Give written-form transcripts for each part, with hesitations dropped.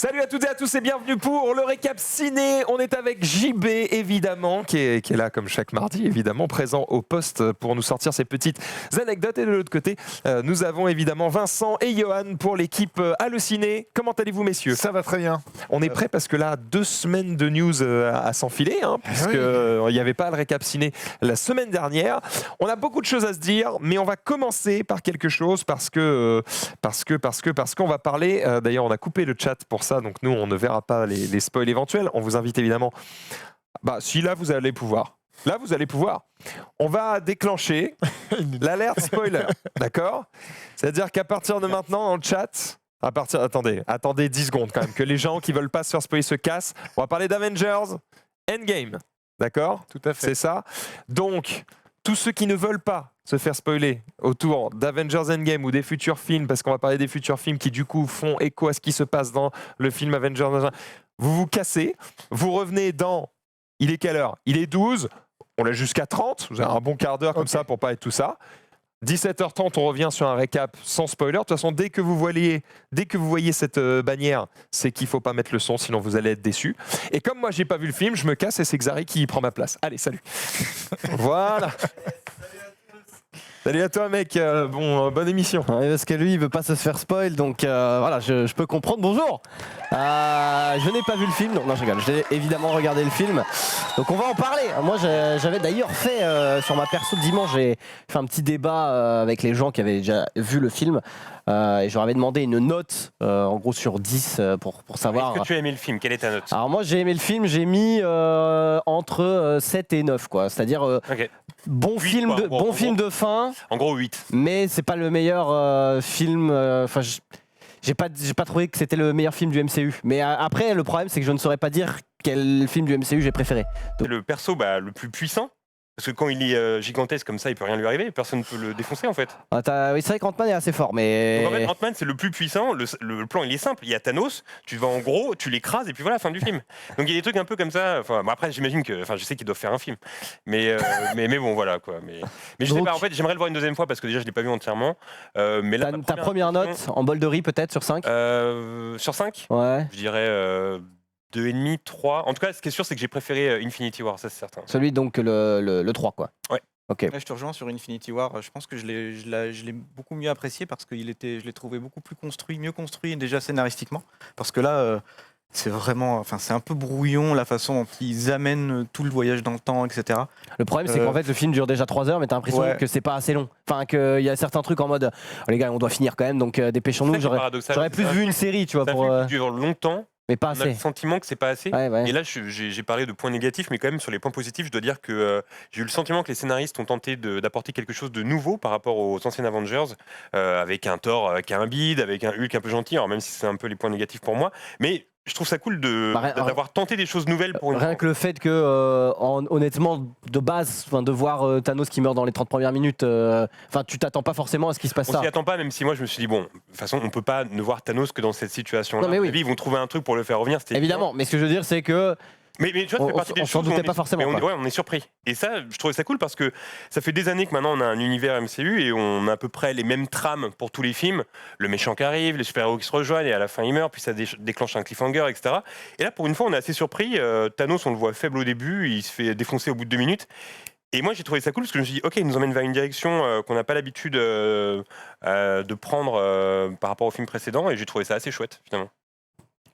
Salut à toutes et à tous et bienvenue pour le récap ciné. On est avec JB évidemment qui est là comme chaque mardi évidemment présent au poste pour nous sortir ses petites anecdotes. Et de l'autre côté nous avons évidemment Vincent et Johan pour l'équipe Allociné. Comment allez-vous messieurs? Ça va très bien. On est prêt parce que là 2 semaines de news à s'enfiler puisque il n'y avait pas le récap ciné la semaine dernière. On a beaucoup de choses à se dire mais on va commencer par quelque chose parce qu'on va parler, d'ailleurs on a coupé le chat pour ça, donc nous on ne verra pas les spoils éventuels. On vous invite évidemment, si là vous allez pouvoir. Là, vous allez pouvoir. On va déclencher l'alerte spoiler, d'accord? C'est-à-dire qu'à partir de maintenant, dans le chat, attendez 10 secondes quand même, que les gens qui veulent pas se faire spoiler se cassent. On va parler d'Avengers Endgame, d'accord? Tout à fait. C'est ça. Donc, tous ceux qui ne veulent pas se faire spoiler autour d'Avengers Endgame ou des futurs films, parce qu'on va parler des futurs films qui du coup font écho à ce qui se passe dans le film Avengers, vous vous cassez, vous revenez dans... Il est quelle heure? Il est 12, on l'a jusqu'à 30, vous avez un bon quart d'heure comme ça pour pas être tout ça. 17h30, on revient sur un récap sans spoiler. De toute façon, dès que vous voyez cette bannière, c'est qu'il faut pas mettre le son, sinon vous allez être déçus. Et comme moi, j'ai pas vu le film, je me casse et c'est Xari qui prend ma place. Allez, salut. Voilà. Salut à toi mec, bonne émission. Ouais, parce que lui il veut pas se faire spoil, donc voilà, je peux comprendre. Bonjour. Je n'ai pas vu le film, non je rigole, j'ai évidemment regardé le film, donc on va en parler. Moi j'avais d'ailleurs fait sur ma perso dimanche, j'ai fait un petit débat avec les gens qui avaient déjà vu le film et je leur avais demandé une note en gros sur 10 pour savoir. Est-ce que tu as aimé le film? Quelle est ta note? Alors moi j'ai aimé le film, j'ai mis entre 7 et 9 quoi, c'est-à-dire Okay. bon 8, film, quoi, bon film de fin. En gros 8. Mais c'est pas le meilleur film. Enfin, j'ai pas trouvé que c'était le meilleur film du MCU. Mais après, le problème, c'est que je ne saurais pas dire quel film du MCU j'ai préféré. C'est le perso le plus puissant. Parce que quand il est gigantesque comme ça, il peut rien lui arriver. Personne ne peut le défoncer en fait. Oui, c'est vrai qu'Ant-Man est assez fort, mais. Donc en fait, Ant-Man c'est le plus puissant. Le plan il est simple. Il y a Thanos. Tu vas en gros, tu l'écrases et puis voilà, fin du film. Donc il y a des trucs un peu comme ça. Enfin, après j'imagine que, je sais qu'ils doivent faire un film. Mais bon voilà quoi. Mais je sais pas. En fait, j'aimerais le voir une deuxième fois parce que déjà je l'ai pas vu entièrement. Mais là, ta première note en bol de riz peut-être sur 5 sur 5 Ouais. je dirais 2,5, 3. En tout cas, ce qui est sûr, c'est que j'ai préféré Infinity War, ça c'est certain. Celui donc le 3 quoi. Ouais. Ok. Là, je te rejoins sur Infinity War. Je pense que je l'ai beaucoup mieux apprécié parce que je l'ai trouvé beaucoup plus construit, mieux construit déjà scénaristiquement. Parce que là, c'est vraiment, c'est un peu brouillon la façon dont ils amènent tout le voyage dans le temps, etc. Le problème, c'est qu'en fait, le film dure déjà 3 heures, mais t'as l'impression que c'est pas assez long. Enfin, qu'il y a certains trucs en mode, oh, les gars, on doit finir quand même, donc dépêchons-nous. J'aurais plus vu une série, tu vois, Ça pour. dure longtemps. Mais pas On a assez. le sentiment que c'est pas assez. Ouais. Et là, j'ai parlé de points négatifs, mais quand même sur les points positifs, je dois dire que j'ai eu le sentiment que les scénaristes ont tenté d'apporter quelque chose de nouveau par rapport aux anciens Avengers, avec un Thor qui a un bide, avec un Hulk un peu gentil, alors même si c'est un peu les points négatifs pour moi. Mais je trouve ça cool d'avoir tenté des choses nouvelles pour une Rien fois. que le fait que, honnêtement, de base, de voir Thanos qui meurt dans les 30 premières minutes, tu t'attends pas forcément à ce qui se passe On ça. s'y attend pas, même si moi je me suis dit, bon, de toute façon, on peut pas ne voir Thanos que dans cette situation-là. Non, mais oui. Ils vont trouver un truc pour le faire revenir. Évidemment, mais ce que je veux dire, c'est que. Mais tu vois, ça fait partie des on s'en choses où doutait pas forcément. on est surpris. Et ça, je trouvais ça cool parce que ça fait des années que maintenant on a un univers MCU et on a à peu près les mêmes trames pour tous les films. Le méchant qui arrive, les super-héros qui se rejoignent et à la fin il meurt, puis ça déclenche un cliffhanger, etc. Et là, pour une fois, on est assez surpris. Thanos, on le voit faible au début, il se fait défoncer au bout de 2 minutes. Et moi, j'ai trouvé ça cool parce que je me suis dit, ok, il nous emmène vers une direction qu'on n'a pas l'habitude de prendre par rapport au film précédent et j'ai trouvé ça assez chouette, finalement.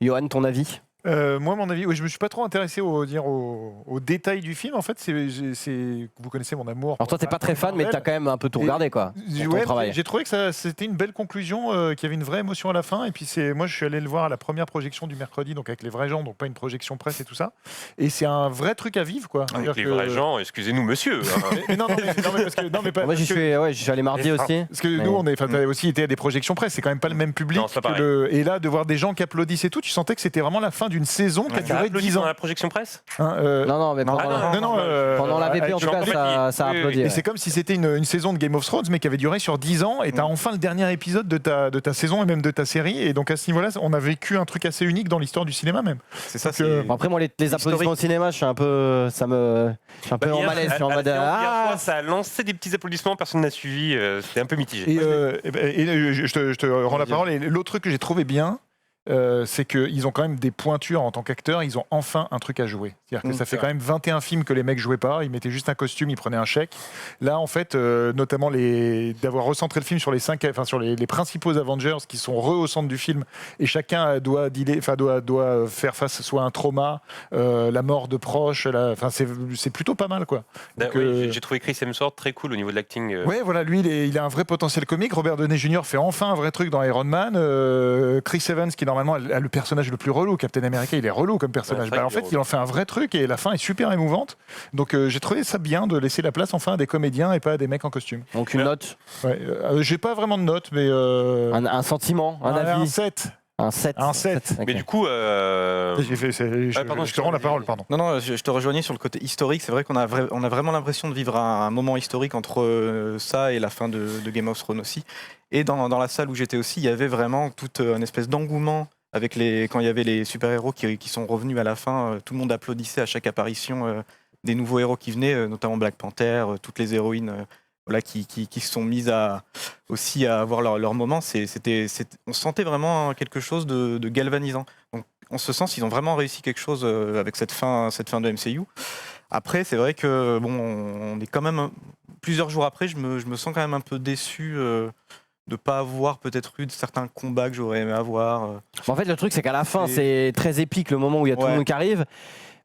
Johan, ton avis? Moi, mon avis, je me suis pas trop intéressé aux détails du film. En fait, vous connaissez mon amour. Alors toi, t'es pas très fan, mais t'as quand même un peu tout regardé, quoi. J'ai trouvé que c'était une belle conclusion, qu'il y avait une vraie émotion à la fin. Et puis moi, je suis allé le voir à la première projection du mercredi, donc avec les vrais gens, donc pas une projection presse et tout ça. Et c'est un vrai truc à vivre, quoi. Avec les vrais gens, excusez-nous, monsieur. Mais non, mais pas. Moi, j'y suis allé mardi aussi. Parce que nous, t'as aussi été à des projections presse. C'est quand même pas le même public. Non, et là, de voir des gens qui applaudissent et tout, tu sentais que c'était vraiment la fin d'une saison qui a duré 10 ans. Dans la projection presse Non, mais pendant la VP, en tout cas, ça a applaudi. Et c'est comme si c'était une saison de Game of Thrones, mais qui avait duré sur 10 ans, et t'as enfin le dernier épisode de ta saison et même de ta série. Et donc à ce niveau-là, on a vécu un truc assez unique dans l'histoire du cinéma même. C'est ça. Après, moi, les applaudissements au cinéma, je suis un peu en malaise. Ça a lancé des petits applaudissements, personne n'a suivi. C'était un peu mitigé. Et je te rends la parole. Et l'autre truc que j'ai trouvé bien, c'est qu'ils ont quand même des pointures en tant qu'acteurs, ils ont enfin un truc à jouer. C'est-à-dire que ça fait quand même 21 films que les mecs jouaient pas, ils mettaient juste un costume, ils prenaient un chèque. Là, en fait, notamment d'avoir recentré le film sur sur les principaux Avengers qui sont au centre du film, et chacun doit faire face soit à un trauma, la mort de proches, c'est plutôt pas mal, quoi. Donc, j'ai trouvé Chris Hemsworth très cool au niveau de l'acting. Ouais, voilà, lui, il a un vrai potentiel comique. Robert Downey Jr. fait enfin un vrai truc dans Iron Man. Chris Evans, qui normalement a le personnage le plus relou, Captain America, il est relou comme personnage. En fait, il en fait un vrai truc et la fin est super émouvante. Donc, j'ai trouvé ça bien de laisser la place enfin à des comédiens et pas à des mecs en costume. Donc une note, Ouais, j'ai pas vraiment de note, mais un sentiment, un un avis. 7. Un 7. Un 7. Ok. Mais du coup, Je te rends la parole, pardon. Non, je te rejoignais sur le côté historique. C'est vrai qu'on a, on a vraiment l'impression de vivre un moment historique entre ça et la fin de Game of Thrones aussi. Et dans la salle où j'étais aussi, il y avait vraiment toute une espèce d'engouement avec quand il y avait les super-héros qui sont revenus à la fin. Tout le monde applaudissait à chaque apparition des nouveaux héros qui venaient, notamment Black Panther, toutes les héroïnes voilà, qui se sont mises aussi à avoir leur moment. On sentait vraiment quelque chose de galvanisant. Donc, en ce sens, ils ont vraiment réussi quelque chose avec cette fin de MCU. Après, c'est vrai que bon, on est quand même plusieurs jours après, je me sens quand même un peu déçu de ne pas avoir peut-être eu certains combats que j'aurais aimé avoir. En fait, le truc, c'est qu'à la fin, c'est très épique le moment où il y a tout le monde qui arrive.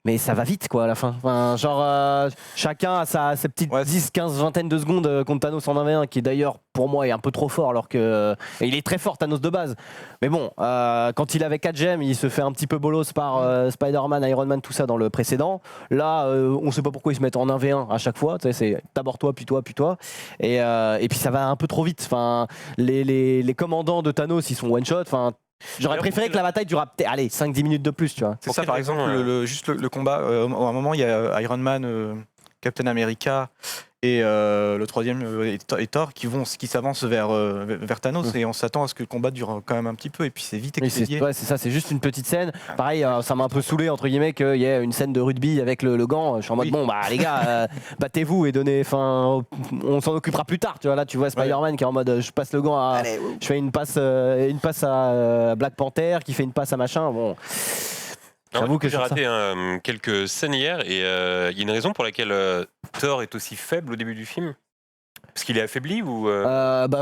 Mais ça va vite, quoi, à la fin. Enfin, genre, chacun a ses petites 10, 15, vingtaine de secondes contre Thanos en 1v1, qui d'ailleurs, pour moi, est un peu trop fort, alors que. Et il est très fort, Thanos de base. Mais bon, quand il avait 4 gemmes, il se fait un petit peu bolos par Spider-Man, Iron Man, tout ça dans le précédent. Là, on sait pas pourquoi ils se mettent en 1v1 à chaque fois. Tu sais, c'est d'abord toi, puis toi, puis toi. Et puis ça va un peu trop vite. Enfin, les commandants de Thanos, ils sont one-shot. Enfin, j'aurais préféré que la bataille dure peut-être 5-10 minutes de plus, tu vois. C'est ça, par exemple, juste le combat. À un moment, il y a Iron Man, Captain America et le troisième et Thor qui s'avancent vers Thanos et on s'attend à ce que le combat dure quand même un petit peu et puis c'est vite expédié. C'est ça, c'est juste une petite scène. Pareil, ça m'a un peu saoulé entre guillemets qu'il y ait une scène de rugby avec le gant. Je suis en mode bon bah les gars, battez-vous et donnez. Enfin, on s'en occupera plus tard. Tu vois là, tu vois Spider-Man qui est en mode je passe le gant je fais une passe à Black Panther qui fait une passe à machin. Bon. J'avoue que j'ai raté quelques scènes hier et il y a une raison pour laquelle Thor est aussi faible au début du film. Parce qu'il est affaibli ou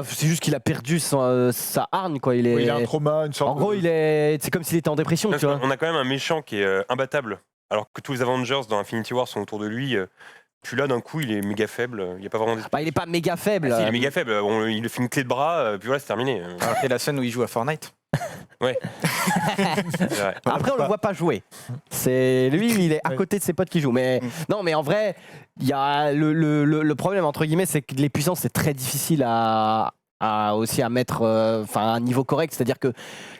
c'est juste qu'il a perdu sa hargne quoi. Il a un trauma, une sorte. En gros, c'est comme s'il était en dépression. Tu vois. On a quand même un méchant qui est imbattable, alors que tous les Avengers dans Infinity War sont autour de lui. Puis là, d'un coup, il est méga faible. Il n'y a pas vraiment. Il est pas méga faible. Si, il est méga faible. Il fait une clé de bras, puis voilà, c'est terminé. Et la scène où il joue à Fortnite. Ouais. Après, on le voit pas jouer. C'est lui, il est à côté de ses potes qui jouent. Mais non, mais en vrai, il y a le problème entre guillemets, c'est que les puissances, c'est très difficile aussi à mettre à un niveau correct. C'est-à-dire que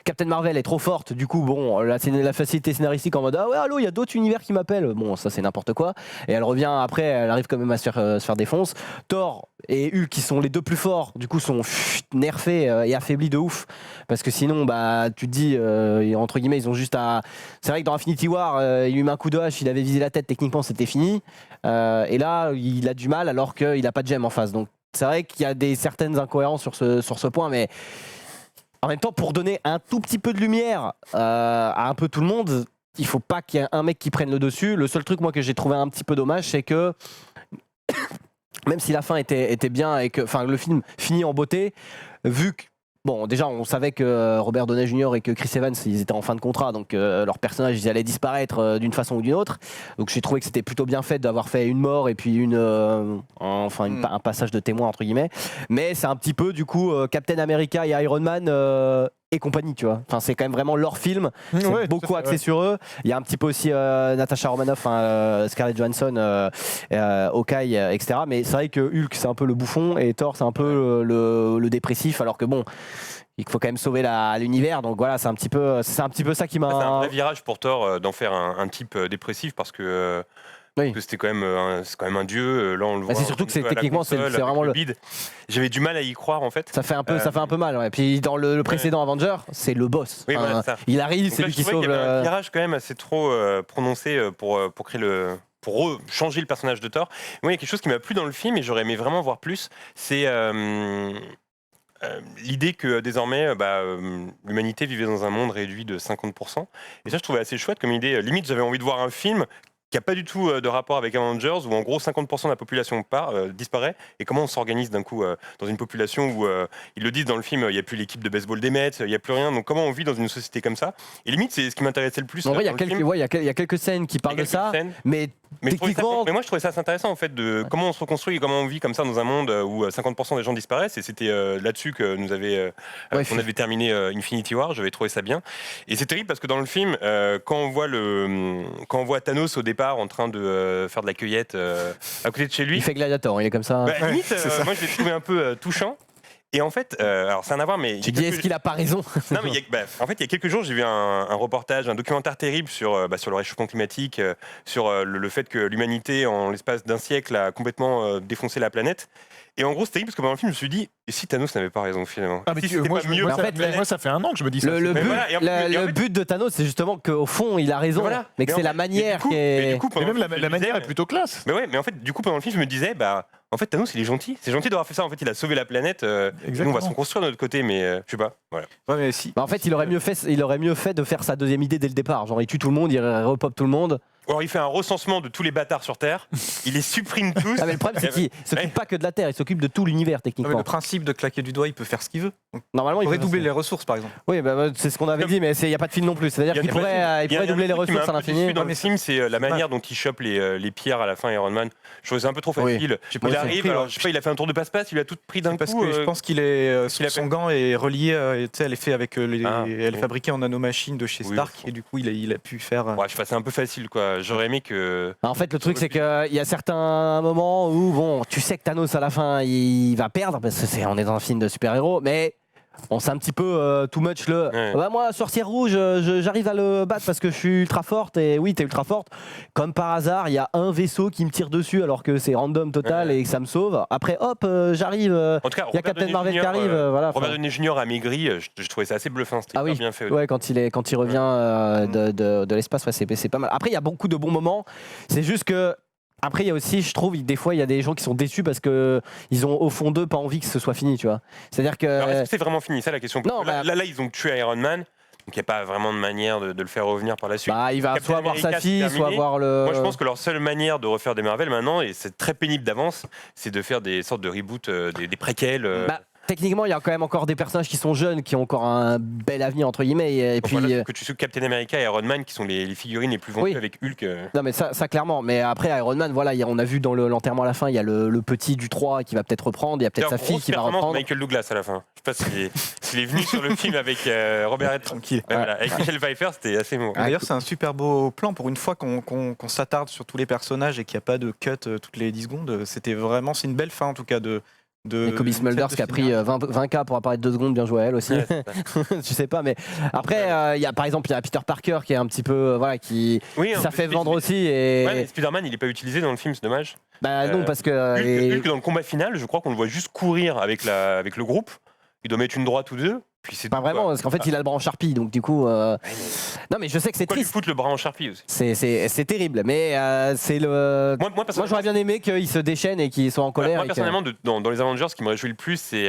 Captain Marvel est trop forte. Du coup, bon, la facilité scénaristique en mode ah ouais, allô, il y a d'autres univers qui m'appellent. Bon, ça c'est n'importe quoi. Et elle revient après, elle arrive quand même à se faire défonce. Thor et Hulk, qui sont les deux plus forts, du coup, sont nerfés et affaiblis de ouf. Parce que sinon, bah, tu te dis, entre guillemets, ils ont juste à. C'est vrai que dans Infinity War, il lui met un coup de hache, il avait visé la tête, techniquement, c'était fini. Et là, il a du mal alors qu'il n'a pas de gemme en face. Donc, c'est vrai qu'il y a certaines incohérences sur ce point, mais en même temps, pour donner un tout petit peu de lumière à un peu tout le monde, il faut pas qu'il y ait un mec qui prenne le dessus. Le seul truc, moi, que j'ai trouvé un petit peu dommage, c'est que même si la fin était bien et que le film finit en beauté, vu que bon, déjà, on savait que Robert Downey Jr. et que Chris Evans, ils étaient en fin de contrat, donc leurs personnages, ils allaient disparaître d'une façon ou d'une autre. Donc j'ai trouvé que c'était plutôt bien fait d'avoir fait une mort et puis un passage de témoin, entre guillemets. Mais c'est un petit peu, du coup, Captain America et Iron Man et compagnie, tu vois. Enfin, c'est quand même vraiment leur film. C'est beaucoup axé sur eux. Il y a un petit peu aussi Natasha Romanoff, Scarlett Johansson, Hawkeye, etc. Mais c'est vrai que Hulk, c'est un peu le bouffon et Thor, c'est un peu le dépressif, alors que bon, il faut quand même sauver l'univers. Donc voilà, c'est un petit peu ça qui m'a. C'est un vrai virage pour Thor d'en faire un type dépressif parce que. Parce que c'était quand même un dieu. Là, on le voit. C'est surtout que techniquement, c'est vraiment le bide. J'avais du mal à y croire en fait. Ça fait un peu mal. Ouais. Et puis dans le précédent Avenger, c'est le boss. Oui, voilà, ça. Il arrive, donc c'est là, lui qui sauve. Il y avait un virage quand même assez trop prononcé pour créer pour changer le personnage de Thor. Moi, il y a quelque chose qui m'a plu dans le film et j'aurais aimé vraiment voir plus. C'est l'idée que désormais l'humanité vivait dans un monde réduit de 50%. Et ça, je trouvais assez chouette comme idée. Limite, j'avais envie de voir un film qui n'a pas du tout de rapport avec Avengers, où en gros 50% de la population disparaît, et comment on s'organise d'un coup dans une population où, ils le disent dans le film, il n'y a plus l'équipe de baseball des Mets, il n'y a plus rien, donc comment on vit dans une société comme ça. Et limite, c'est ce qui m'intéressait le plus. En vrai, il y a dans le film. il y a quelques scènes qui parlent de ça, Scènes. mais Mais, techniquement... mais moi, je trouvais ça assez intéressant en fait de comment on se reconstruit et comment on vit comme ça dans un monde où 50% des gens disparaissent. Et c'était là-dessus que nous qu'on avait terminé Infinity War. J'avais trouvé ça bien. Et c'est terrible parce que dans le film, quand on voit Thanos au départ en train de faire de la cueillette à côté de chez lui, Il fait Gladiator, il est comme ça. limite, moi je l'ai trouvé un peu touchant. Et en fait, alors ça n'a rien à voir, mais Tu dis, est-ce qu'il a pas raison? non, mais en fait, il y a quelques jours, j'ai vu un reportage, un documentaire terrible sur le réchauffement climatique, sur le fait que l'humanité, en l'espace d'un siècle, a complètement défoncé la planète. Et en gros, c'est terrible parce que pendant le film, je me suis dit, et si Thanos n'avait pas raison finalement? Ah, mais Si c'était moi, pas mieux en fait, moi, ça fait un an que je me dis ça. Le Mais but, voilà, et en fait- but de Thanos, c'est justement qu'au fond, il a raison, Voilà. mais que Mais c'est en la fait- manière mais qui est... du coup, Mais pendant même le film, je la me disais, manière est plutôt classe. Mais ouais, mais en fait, du coup, pendant le film, je me disais, en fait, Thanos, il est gentil. C'est gentil d'avoir fait ça. En fait, il a sauvé la planète. Nous, on Exactement. va se reconstruire de notre côté, mais je sais pas. Voilà. Ouais, mais si. Bah, en fait, il aurait mieux fait de faire sa deuxième idée dès le départ. Genre, il tue tout le monde, il repop tout le monde. Alors, il fait un recensement de tous les bâtards sur Terre. Il les supprime tous. Ah, mais le problème, c'est qu'il s'occupe pas que de la Terre, il s'occupe de tout l'univers, Ouais, mais techniquement. le principe de claquer du doigt, il peut faire ce qu'il veut. Donc, Normalement, il il pourrait peut doubler faire les ressources, par exemple. ça. Oui, bah, c'est ce qu'on avait dit, mais il n'y a pas de fil non plus. C'est-à-dire qu'il pourrait doubler les ressources à l'infini. Dans le film, c'est la manière dont il chope les pierres à la fin, Iron Man. Je trouvais ça un peu trop Oui. facile. J'ai pas Il compris, arrive, ouais. alors, je sais pas, il a fait un tour de passe-passe, il a tout pris d'un Parce coup. que je pense qu'il est son gant est relié, tu sais, elle est fait avec elle est fabriquée en nanomachine de chez Oui, Stark bon. et du coup il a pu faire. Ouais, je sais pas, c'est un peu facile, quoi. J'aurais aimé que. En fait, le truc, c'est qu'il y a certains moments où, bon, tu sais que Thanos, à la fin, il va perdre, parce que on est dans un film de super-héros, mais on sait un petit peu too much le. Ouais. Bah, moi, sorcière rouge, j'arrive à le battre parce que je suis ultra forte, et oui, t'es ultra forte. Comme par hasard, il y a un vaisseau qui me tire dessus alors que c'est random total et que ça me sauve. Après, hop, j'arrive. En tout cas, Il y a Captain Marvel qui arrive. Voilà, Robert enfin. Downey Jr. a maigri, je trouvais ça assez bluffant. C'était Ah hyper oui. bien fait. Ouais, quand il revient de l'espace, ouais, c'est pas mal. Après, il y a beaucoup de bons moments. C'est juste que. Après, il y a aussi, je trouve, des fois, il y a des gens qui sont déçus parce que ils ont au fond d'eux pas envie que ce soit fini, tu vois. C'est-à-dire que. Alors, est-ce que c'est vraiment fini? Ça, la question. Non, là, ils ont tué Iron Man. Donc il n'y a pas vraiment de manière de le faire revenir par la suite. Bah, il va Captain soit voir sa America, c'est fille, soit terminé. voir le. Moi, je pense que leur seule manière de refaire des Marvel maintenant, et c'est très pénible d'avance, c'est de faire des sortes de reboots, des préquels. Bah, techniquement, il y a quand même encore des personnages qui sont jeunes, qui ont encore un bel avenir entre guillemets. Et puis, Voilà, que tu sais Captain America et Iron Man qui sont les figurines les plus vendues Oui. avec Hulk. non mais ça clairement. Mais après Iron Man, voilà, on a vu dans l'enterrement à la fin, il y a le petit du 3 qui va peut-être reprendre, il y a peut-être sa D'ailleurs, fille grosse qui va performance de reprendre. Michael Douglas à la fin. Je sais pas s'il est venu sur le film avec Robert Tranquille. Voilà, avec Michel Pfeiffer, c'était assez bon. D'ailleurs, c'est un super beau plan pour une fois qu'on s'attarde sur tous les personnages et qu'il n'y a pas de cut toutes les 10 secondes. C'est une belle fin en tout cas de. Et Kobe Smulders qui a pris 20K pour apparaître 2 secondes, bien joué à elle aussi. Ouais, c'est ça. Je sais pas, mais après, il y a par exemple Peter Parker qui est un petit peu, voilà, qui Oui, ça hein, fait mais- vendre aussi. Et Ouais, mais Spider-Man, il n'est pas utilisé dans le film, c'est dommage. bah non, parce que Hulk, dans le combat final, je crois qu'on le voit juste courir avec le groupe. Il doit mettre une droite ou deux. Puis c'est pas tout, vraiment, quoi. parce qu'en fait, il a le bras en charpie, donc du coup. Ouais, mais Non, mais je sais que c'est pourquoi lui triste. foutre le bras en charpie aussi C'est terrible, mais c'est le. Moi, Moi, j'aurais bien aimé qu'il se déchaîne et qu'il soit en colère. Moi, et que- personnellement, dans les Avengers, ce qui me réjouit le plus, c'est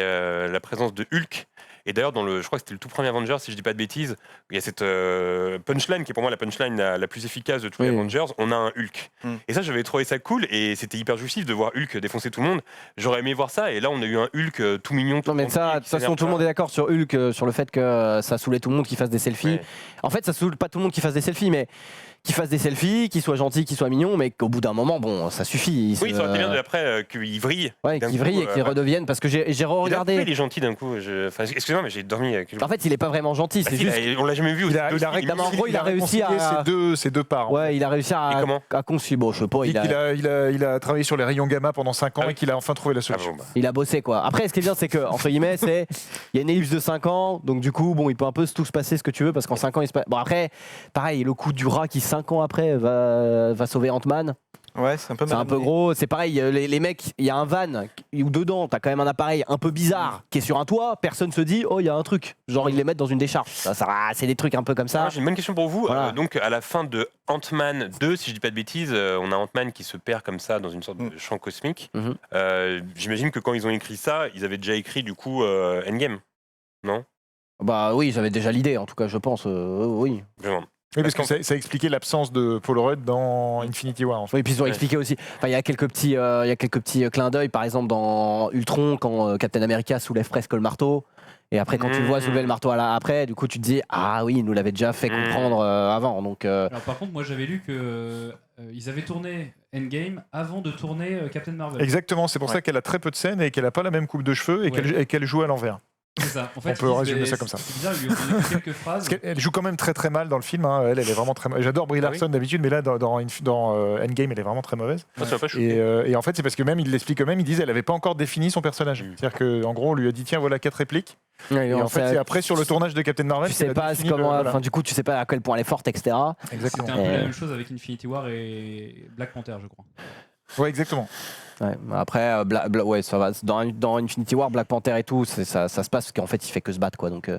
la présence de Hulk. Et d'ailleurs, je crois que c'était le tout premier Avengers, si je dis pas de bêtises, il y a cette punchline qui est pour moi la punchline la plus efficace de tous les Oui. Avengers. On a un Hulk. Mm. Et ça, j'avais trouvé ça cool et c'était hyper jouissif de voir Hulk défoncer tout le monde. J'aurais aimé voir ça. Et là, on a eu un Hulk tout mignon. Tout Non mais gentil, ça, de qui toute façon s'énerve tout le pas. monde est d'accord sur Hulk, sur le fait que ça saoulait tout le monde qui fasse des selfies. Ouais. En fait ça saoule pas tout le monde qui fasse des selfies, mais qui fasse des selfies, qui soit gentil, qui soit mignon, mais qu'au bout d'un moment, bon, ça suffit. Oui, ça aurait été bien après qu'il vrille. Ouais, d'un qu'il coup, vrille et qu'il redevienne, parce que j'ai Pourquoi regardé. il est gentil d'un coup. Enfin, excusez-moi, mais j'ai dormi. En fait il est pas vraiment gentil, Bah c'est si, juste... on l'a jamais vu. Il a aussi. Non, mais en gros, il a réussi réconcilié à- ces deux parts. Ouais, il a réussi Et comment à concilier. Bon, je sais pas, Il a travaillé sur les rayons gamma pendant 5 ans Ah oui. et qu'il a enfin trouvé la Ah solution. bon, bah. il a bossé quoi. Après, ce qui est bien, c'est que, entre guillemets, il y a une ellipse de 5 ans, donc du coup, bon, il peut un peu tout se passer ce que tu veux, parce qu'en 5 ans, il se passe. Bon, après, pareil, le coup du rat qui 5 ans après va sauver Ant-Man. Ouais, c'est un peu C'est mal un peu amené. gros, c'est pareil, les mecs, il y a un van où dedans t'as quand même un appareil un peu bizarre qui est sur un toit, personne se dit oh il y a un truc, genre ils les mettent dans une décharge. C'est des trucs un peu comme ça. Alors, j'ai une bonne question pour vous. Voilà. Donc, à la fin de Ant-Man 2, si je dis pas de bêtises, on a Ant-Man qui se perd comme ça dans une sorte de champ cosmique. Mhm. J'imagine que quand ils ont écrit ça, ils avaient déjà écrit du coup Endgame, non? Bah oui, j'avais déjà l'idée en tout cas, je pense, oui. Vraiment. Oui, parce que ça expliquait l'absence de Paul Rudd dans Infinity War. En fait. Oui, puis ils ont expliqué aussi. Enfin, il y a quelques petits clins d'œil, par exemple dans Ultron, quand Captain America soulève presque le marteau. Et après, quand tu le vois soulever le marteau après, du coup, tu te dis ah oui, il nous l'avait déjà fait comprendre avant. Donc, Alors, par contre, moi j'avais lu que ils avaient tourné Endgame avant de tourner Captain Marvel. Exactement, c'est pour ça qu'elle a très peu de scènes et qu'elle n'a pas la même coupe de cheveux et qu'elle joue à l'envers. C'est ça. En fait, On peut résumer ça comme ça. C'est bizarre, ils lui ont donné quelques phrases. Parce qu'elle joue quand même très très mal dans le film. Hein. Elle est vraiment très. J'adore Brie Larson d'habitude, mais là dans Endgame, elle est vraiment très mauvaise. Ça m'a pas choqué. Et en fait, c'est parce que même il l'explique eux-mêmes, ils disent elle n'avait pas encore défini son personnage. C'est-à-dire qu'en gros, on lui a dit tiens voilà 4 répliques. Et en fait, c'est après sur le tournage de Captain Marvel. tu sais pas comment. Enfin, du coup, tu sais pas à quel point elle est forte, etc. Exactement. C'était un peu la même chose avec Infinity War et Black Panther, je crois. Ouais, exactement. Ouais, après, ouais, ça va. Dans Infinity War, Black Panther et tout, ça se passe parce qu'en fait, il fait que se battre, quoi. Donc,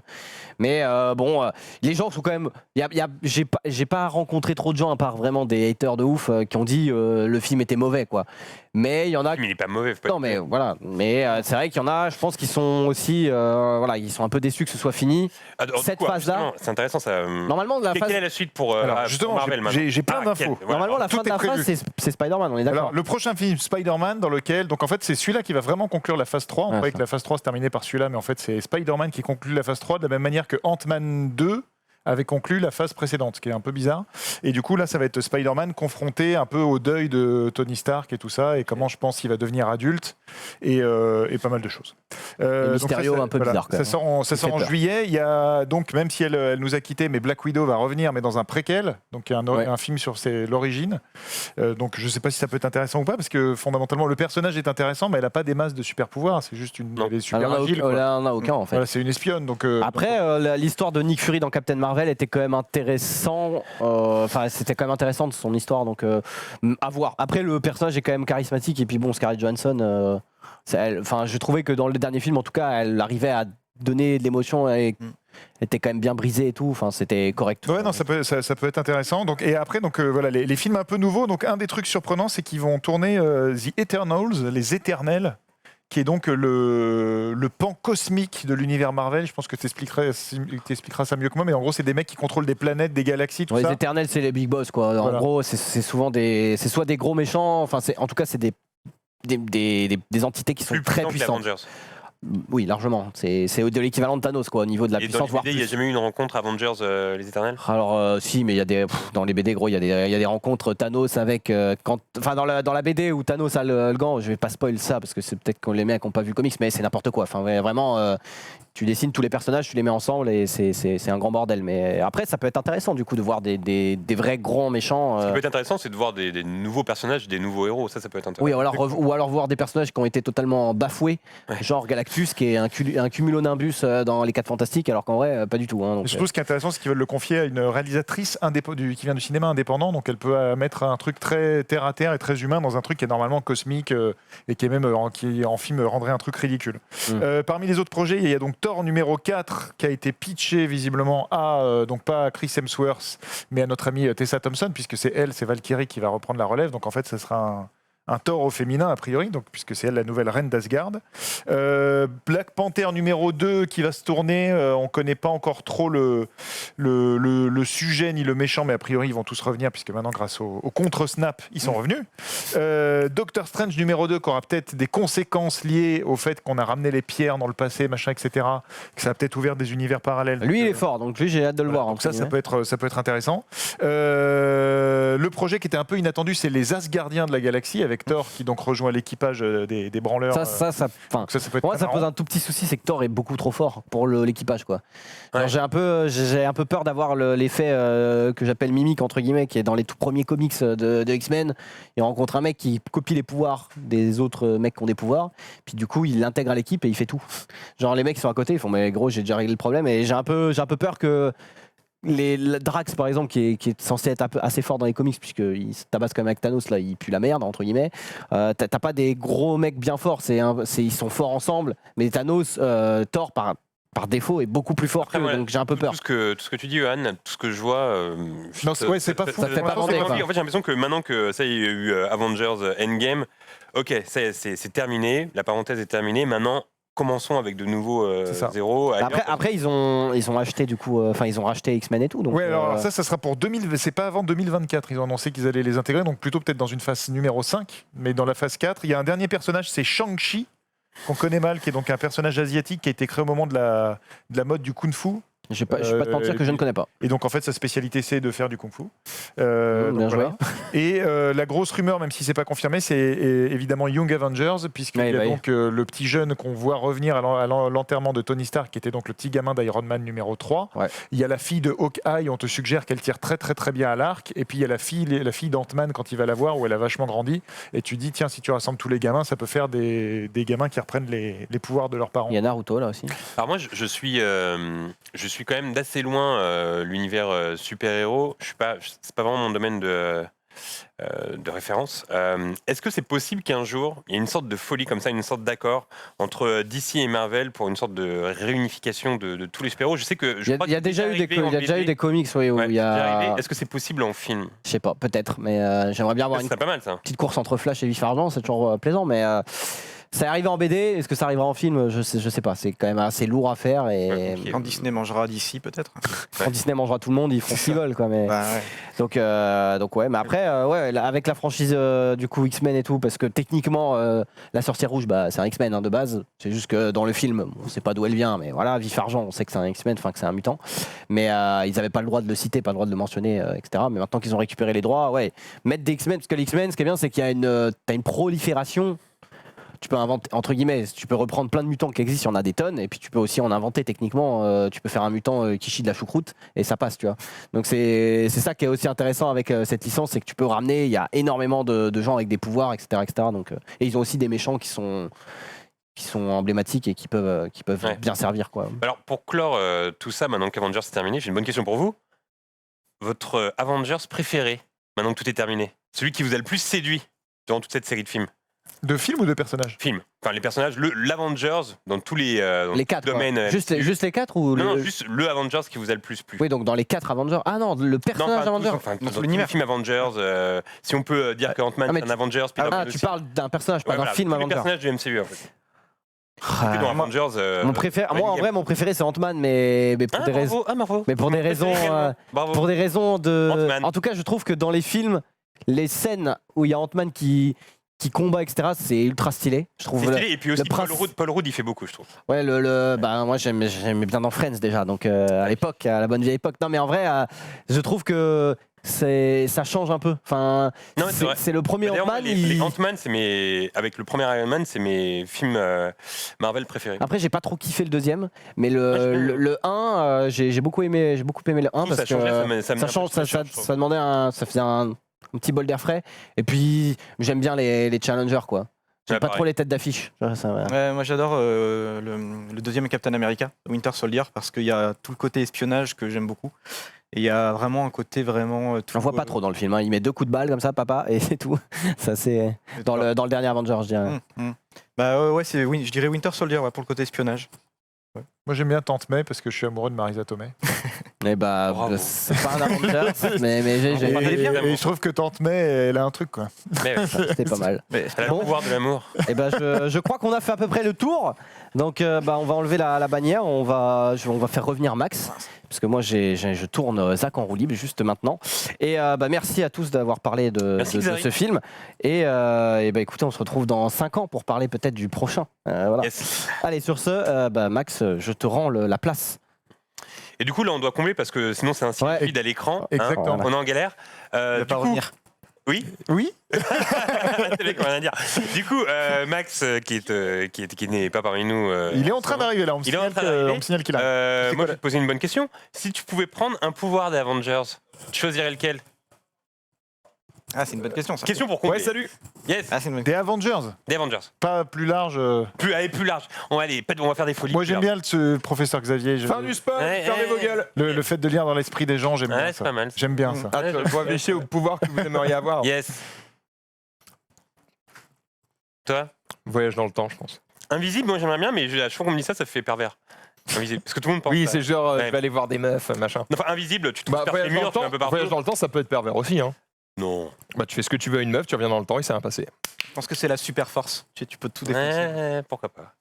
mais bon, les gens sont quand même. J'ai pas rencontré trop de gens, à part vraiment des haters de ouf, qui ont dit le film était mauvais, quoi. Mais il y en a. Mais il est pas mauvais. Non, mais voilà. Mais c'est vrai qu'il y en a, je pense, qui sont aussi, voilà, ils sont un peu déçus que ce soit fini. Cette phase-là. C'est intéressant ça. Normalement, la phase. Quelle est la suite pour Alors, justement, Marvel maintenant j'ai plein d'infos. Voilà. Normalement, la tout fin de est la phase, prévu. c'est Spider-Man, on est d'accord. Alors, le prochain film, Spider-Man, dans lequel, donc en fait, c'est celui-là qui va vraiment conclure la phase 3. On croyait que la phase 3 se terminait par celui-là, mais en fait, c'est Spider-Man qui conclut la phase 3 de la même manière que Ant-Man 2 avait conclu la phase précédente, ce qui est un peu bizarre. Et du coup, là, ça va être Spider-Man confronté un peu au deuil de Tony Stark et tout ça, et comment je pense qu'il va devenir adulte, et pas mal de choses. Mysterio, un peu bizarre, quand même. Ça sort en juillet. Il y a donc, même si elle nous a quittés, mais Black Widow va revenir, mais dans un préquel, donc un film sur l'origine. Donc, je sais pas si ça peut être intéressant ou pas, parce que fondamentalement, le personnage est intéressant, mais elle a pas des masses de super pouvoirs. C'est juste elle est super agile. Elle en a aucun, en fait. Voilà, c'est une espionne. Donc, Après, l'histoire de Nick Fury dans Captain Marvel était quand même intéressant. Enfin, c'était quand même intéressant de son histoire, donc à voir. Après, le personnage est quand même charismatique, et puis bon, Scarlett Johansson, enfin, je trouvais que dans le dernier film, en tout cas, elle arrivait à donner de l'émotion et était quand même bien brisée et tout. Enfin, c'était correct. Ouais, non, ça peut être intéressant. Donc, et après, donc voilà, les films un peu nouveaux. Donc, un des trucs surprenants, c'est qu'ils vont tourner The Eternals, les Éternels, qui est donc le pan cosmique de l'univers Marvel. Je pense que tu expliqueras ça mieux que moi, mais en gros, c'est des mecs qui contrôlent des planètes, des galaxies, tout ça. Les Éternels, c'est les big boss, quoi. En gros, c'est souvent c'est soit des gros méchants, enfin, en tout cas, c'est des entités qui sont très puissantes. Oui, largement. C'est de l'équivalent de Thanos, quoi, au niveau de la puissance. Dans les BD, il n'y a jamais eu une rencontre Avengers, les Éternels. Alors, si, mais il y a dans les BD, gros, il y a des rencontres Thanos avec. Enfin, dans la BD où Thanos a le gant, je vais pas spoil ça parce que c'est peut-être que les mecs n'ont pas vu le comics, mais c'est n'importe quoi. Enfin, vraiment. Tu dessines tous les personnages, tu les mets ensemble et c'est un grand bordel. Mais après, ça peut être intéressant du coup de voir des vrais grands méchants. Ce qui peut être intéressant, c'est de voir des nouveaux personnages, des nouveaux héros. Ça peut être intéressant. Oui, ou alors voir des personnages qui ont été totalement bafoués, genre Galactus qui est un cumulonimbus dans les 4 Fantastiques, alors qu'en vrai, pas du tout. Hein, donc, surtout, ce qui est intéressant, c'est qu'ils veulent le confier à une réalisatrice qui vient du cinéma indépendant, donc elle peut mettre un truc très terre à terre et très humain dans un truc qui est normalement cosmique et qui est même qui en film rendrait un truc ridicule. Parmi les autres projets, il y a donc Thor numéro 4 qui a été pitché visiblement donc pas à Chris Hemsworth mais à notre amie Tessa Thompson, puisque c'est Valkyrie qui va reprendre la relève, donc en fait ce sera un Thor au féminin a priori, donc, puisque c'est elle la nouvelle reine d'Asgard. Black Panther numéro 2 qui va se tourner, on ne connaît pas encore trop le sujet ni le méchant, mais a priori ils vont tous revenir, puisque maintenant grâce au contre-snap ils sont revenus. Doctor Strange numéro 2 qui aura peut-être des conséquences liées au fait qu'on a ramené les pierres dans le passé, machin, etc. Que ça a peut-être ouvert des univers parallèles. Lui il est fort, donc lui j'ai hâte de le voir. Donc ça peut être intéressant. Le projet qui était un peu inattendu, c'est les Asgardiens de la galaxie, avec Thor qui donc rejoint l'équipage des branleurs. Ça peut être moi, ça pose un tout petit souci, c'est que Thor est beaucoup trop fort pour l'équipage, quoi. Ouais. J'ai un peu peur d'avoir l'effet que j'appelle mimique entre guillemets, qui est dans les tout premiers comics de X-Men. Il rencontre un mec qui copie les pouvoirs des autres mecs qui ont des pouvoirs, puis du coup il l'intègre à l'équipe et il fait tout. Genre les mecs qui sont à côté, ils font mais gros, j'ai déjà réglé le problème, et j'ai un peu peur que Drax par exemple qui est censé être un peu assez fort dans les comics puisqu'il se tabasse quand même avec Thanos, là il pue la merde entre guillemets. T'as pas des gros mecs bien forts, ils sont forts ensemble, mais Thanos, Thor par défaut est beaucoup plus fort Après, qu'eux, moi, donc j'ai un peu peur. Tout ce que tu dis, Johan, tout ce que je vois. Non, c'est pas fou. Ça fait pas bander, quoi. En fait, j'ai l'impression que maintenant que ça, il y a eu Avengers Endgame, ok, c'est terminé, la parenthèse est terminée. Maintenant, commençons avec de nouveaux zéros. Après ils ont acheté du coup, ils ont racheté X-Men et tout. Donc, Ouais, alors ça sera pour 2000. C'est pas avant 2024. Ils ont annoncé qu'ils allaient les intégrer, donc plutôt peut-être dans une phase numéro 5. Mais dans la phase 4, il y a un dernier personnage, c'est Shang-Chi, qu'on connaît mal, qui est donc un personnage asiatique qui a été créé au moment de la mode du kung-fu. je vais pas te mentir que je ne connais pas. Et donc en fait sa spécialité c'est de faire du kung-fu. Bien Donc, joué. voilà. Et la grosse rumeur, même si c'est pas confirmé, c'est évidemment Young Avengers, puisqu'il y a donc le petit jeune qu'on voit revenir à l'enterrement de Tony Stark, qui était donc le petit gamin d'Iron Man numéro 3. Ouais. Il y a la fille de Hawkeye, on te suggère qu'elle tire très très très bien à l'arc. Et puis il y a la fille d'Ant-Man quand il va la voir, où elle a vachement grandi. Et tu dis, tiens, si tu rassembles tous les gamins, ça peut faire des gamins qui reprennent les pouvoirs de leurs parents. Il y a Naruto là aussi. Alors moi, je suis quand même d'assez loin l'univers super-héros. C'est pas vraiment mon domaine de référence. Est-ce que c'est possible qu'un jour, il y ait une sorte de folie comme ça, une sorte d'accord entre DC et Marvel pour une sorte de réunification de tous les super-héros? Je sais que Il y a déjà eu des comics, oui, où Ouais, il y a. Est-ce que c'est possible en film? Je sais pas, peut-être, mais j'aimerais bien avoir Ça une serait pas mal ça. petite course entre Flash et Vif Argent, c'est toujours plaisant, mais ça arrive en BD. Est-ce que ça arrivera en film? Je sais pas. C'est quand même assez lourd à faire et Ok. Quand Disney mangera d'ici, peut-être. quand Disney mangera tout le monde, ils feront ce qu'ils veulent, quoi. Mais Bah, ouais. donc ouais. Mais après, avec la franchise du coup X-Men et tout, parce que techniquement, la Sorcière Rouge, bah c'est un X-Men de base. C'est juste que dans le film, on sait pas d'où elle vient, mais voilà, Vif Argent, on sait que c'est un X-Men, enfin que c'est un mutant. Mais ils avaient pas le droit de le citer, pas le droit de le mentionner, etc. Mais maintenant qu'ils ont récupéré les droits, ouais, mettre des X-Men, parce que les X-Men, ce qui est bien, c'est qu'il y a t'as une prolifération. Tu peux inventer, entre guillemets, tu peux reprendre plein de mutants qui existent, il y en a des tonnes, et puis tu peux aussi en inventer techniquement. Tu peux faire un mutant qui chie de la choucroute, et ça passe, tu vois. Donc c'est ça qui est aussi intéressant avec cette licence, c'est que tu peux ramener, il y a énormément de gens avec des pouvoirs, etc. etc. Donc, et ils ont aussi des méchants qui sont emblématiques et qui peuvent Ouais. bien servir, quoi. Alors pour clore tout ça, maintenant qu'Avengers est terminé, j'ai une bonne question pour vous. Votre Avengers préféré, maintenant que tout est terminé? Celui qui vous a le plus séduit durant toute cette série de films? De film ou de personnages? Film. Enfin, les personnages, l'Avengers dans tous les Les 4 domaines. juste les 4 ou Non, juste le Avengers qui vous a le plus plu. Oui, donc dans les 4 Avengers. Ah non, le personnage Avengers. Dans tout l'univers. Film Avengers, si on peut dire que Ant-Man mais c'est un Avengers, Ah, Spider-Man tu aussi. parles d'un personnage, pas Ouais, d'un voilà, film tous les Avengers. personnages du MCU en fait. Ah, Dans Avengers. moi en vrai mon préféré c'est Ant-Man, mais pour des raisons. bravo. Mais pour des raisons, Bravo. pour des raisons de. Ant-Man. En tout cas, je trouve que dans les films, les scènes où il y a Ant-Man qui combat, etc., c'est ultra stylé. Je trouve. C'est stylé, et puis aussi le Paul Rudd il fait beaucoup, je trouve. Ouais, bah, moi j'aimais bien dans Friends déjà, donc à l'époque, à la bonne vieille époque. Non, mais en vrai, je trouve que ça change un peu. Enfin, Non, c'est vrai. c'est le premier D'ailleurs, Ant-Man. les Ant-Man, avec le premier Iron Man, c'est mes films Marvel préférés. Après, j'ai pas trop kiffé le deuxième, mais Ouais, le 1, j'ai beaucoup aimé le 1 parce Ça changeait, que ça change, ça demandait ça faisait un petit bol d'air frais. Et puis, j'aime bien les challengers, quoi. J'aime Ouais, pas pareil. trop les têtes d'affiche. Ouais, moi j'adore le deuxième Captain America, Winter Soldier, parce qu'il y a tout le côté espionnage que j'aime beaucoup. Et il y a vraiment un côté vraiment. J'en vois pas trop dans le film. Hein. Il met 2 coups de balle comme ça, papa, et c'est tout. Ça, c'est dans le dernier Avenger, je dirais. Bah ouais, je dirais Winter Soldier pour le côté espionnage. Ouais. Moi j'aime bien Tante May parce que je suis amoureux de Marisa Tomei. Mais bah, Bravo. c'est pas un Avenger, mais Et, j'ai et je trouve que Tante May, elle a un truc quoi. Mais ouais, c'était pas mal. Mais elle a Bon. le pouvoir de l'amour. Et ben je crois qu'on a fait à peu près le tour. Donc bah, on va enlever la bannière, on va faire revenir Max. Parce que moi je tourne Zach en roue libre juste maintenant. Et bah, merci à tous d'avoir parlé de ce film. Et bah, écoutez, on se retrouve dans 5 ans pour parler peut-être du prochain. Voilà. Yes. Allez, sur ce, bah, Max, je te rends la place. Et du coup, là, on doit combler parce que sinon, c'est un signe Ouais. vide à l'écran. Exactement. On est en galère. il va Du pas coup- revenir. Oui. Oui. T'avais quoi rien à dire. Du coup, Max, qui n'est pas parmi nous. Il est en train d'arriver là, on me Il est en signale train d'arriver. on me signale qu'il arrive. C'est moi, quoi je vais te poser une bonne question. Si tu pouvais prendre un pouvoir des Avengers, tu choisirais lequel? Ah, c'est une bonne question. Ça. Question pour Ouais, combler. salut. Yes, Ah, c'est une bonne Des Avengers, des Avengers. pas plus large. Allez, plus large. On va faire des folies. Moi plus j'aime larges. bien ce professeur Xavier. Fin du spoil, Ouais, fermez ouais, vos ouais. gueules. Le fait de lire dans l'esprit des gens, j'aime Ouais, bien c'est ça. pas mal. J'aime bien ça. Ah, tu vas réfléchir au pouvoir que vous aimeriez avoir. Yes. Toi Voyage dans le temps, je pense. Invisible, moi j'aimerais bien, mais à chaque fois qu'on me dit ça, ça fait pervers. Invisible. Parce que tout le monde pense Oui, ça. c'est genre, Ouais. je vais aller voir des meufs, machin. Enfin, invisible, tu te Bah, perds les voyage dans, murs, le tu vas un temps, peu partout. voyage dans le temps, ça peut être pervers aussi. Hein. Non. Bah, tu fais ce que tu veux à une meuf, tu reviens dans le temps et ça va passer. Je pense que c'est la super force. Tu peux tout défoncer. Ouais, pourquoi pas.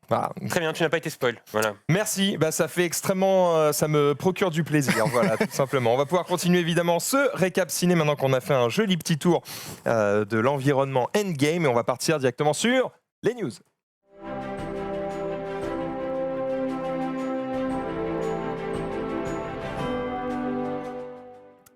Voilà. Très bien, tu n'as pas été spoil. Voilà. Merci, bah, ça fait extrêmement. Ça me procure du plaisir, voilà, tout simplement. On va pouvoir continuer évidemment ce récap ciné maintenant qu'on a fait un joli petit tour de l'environnement Endgame et on va partir directement sur les news.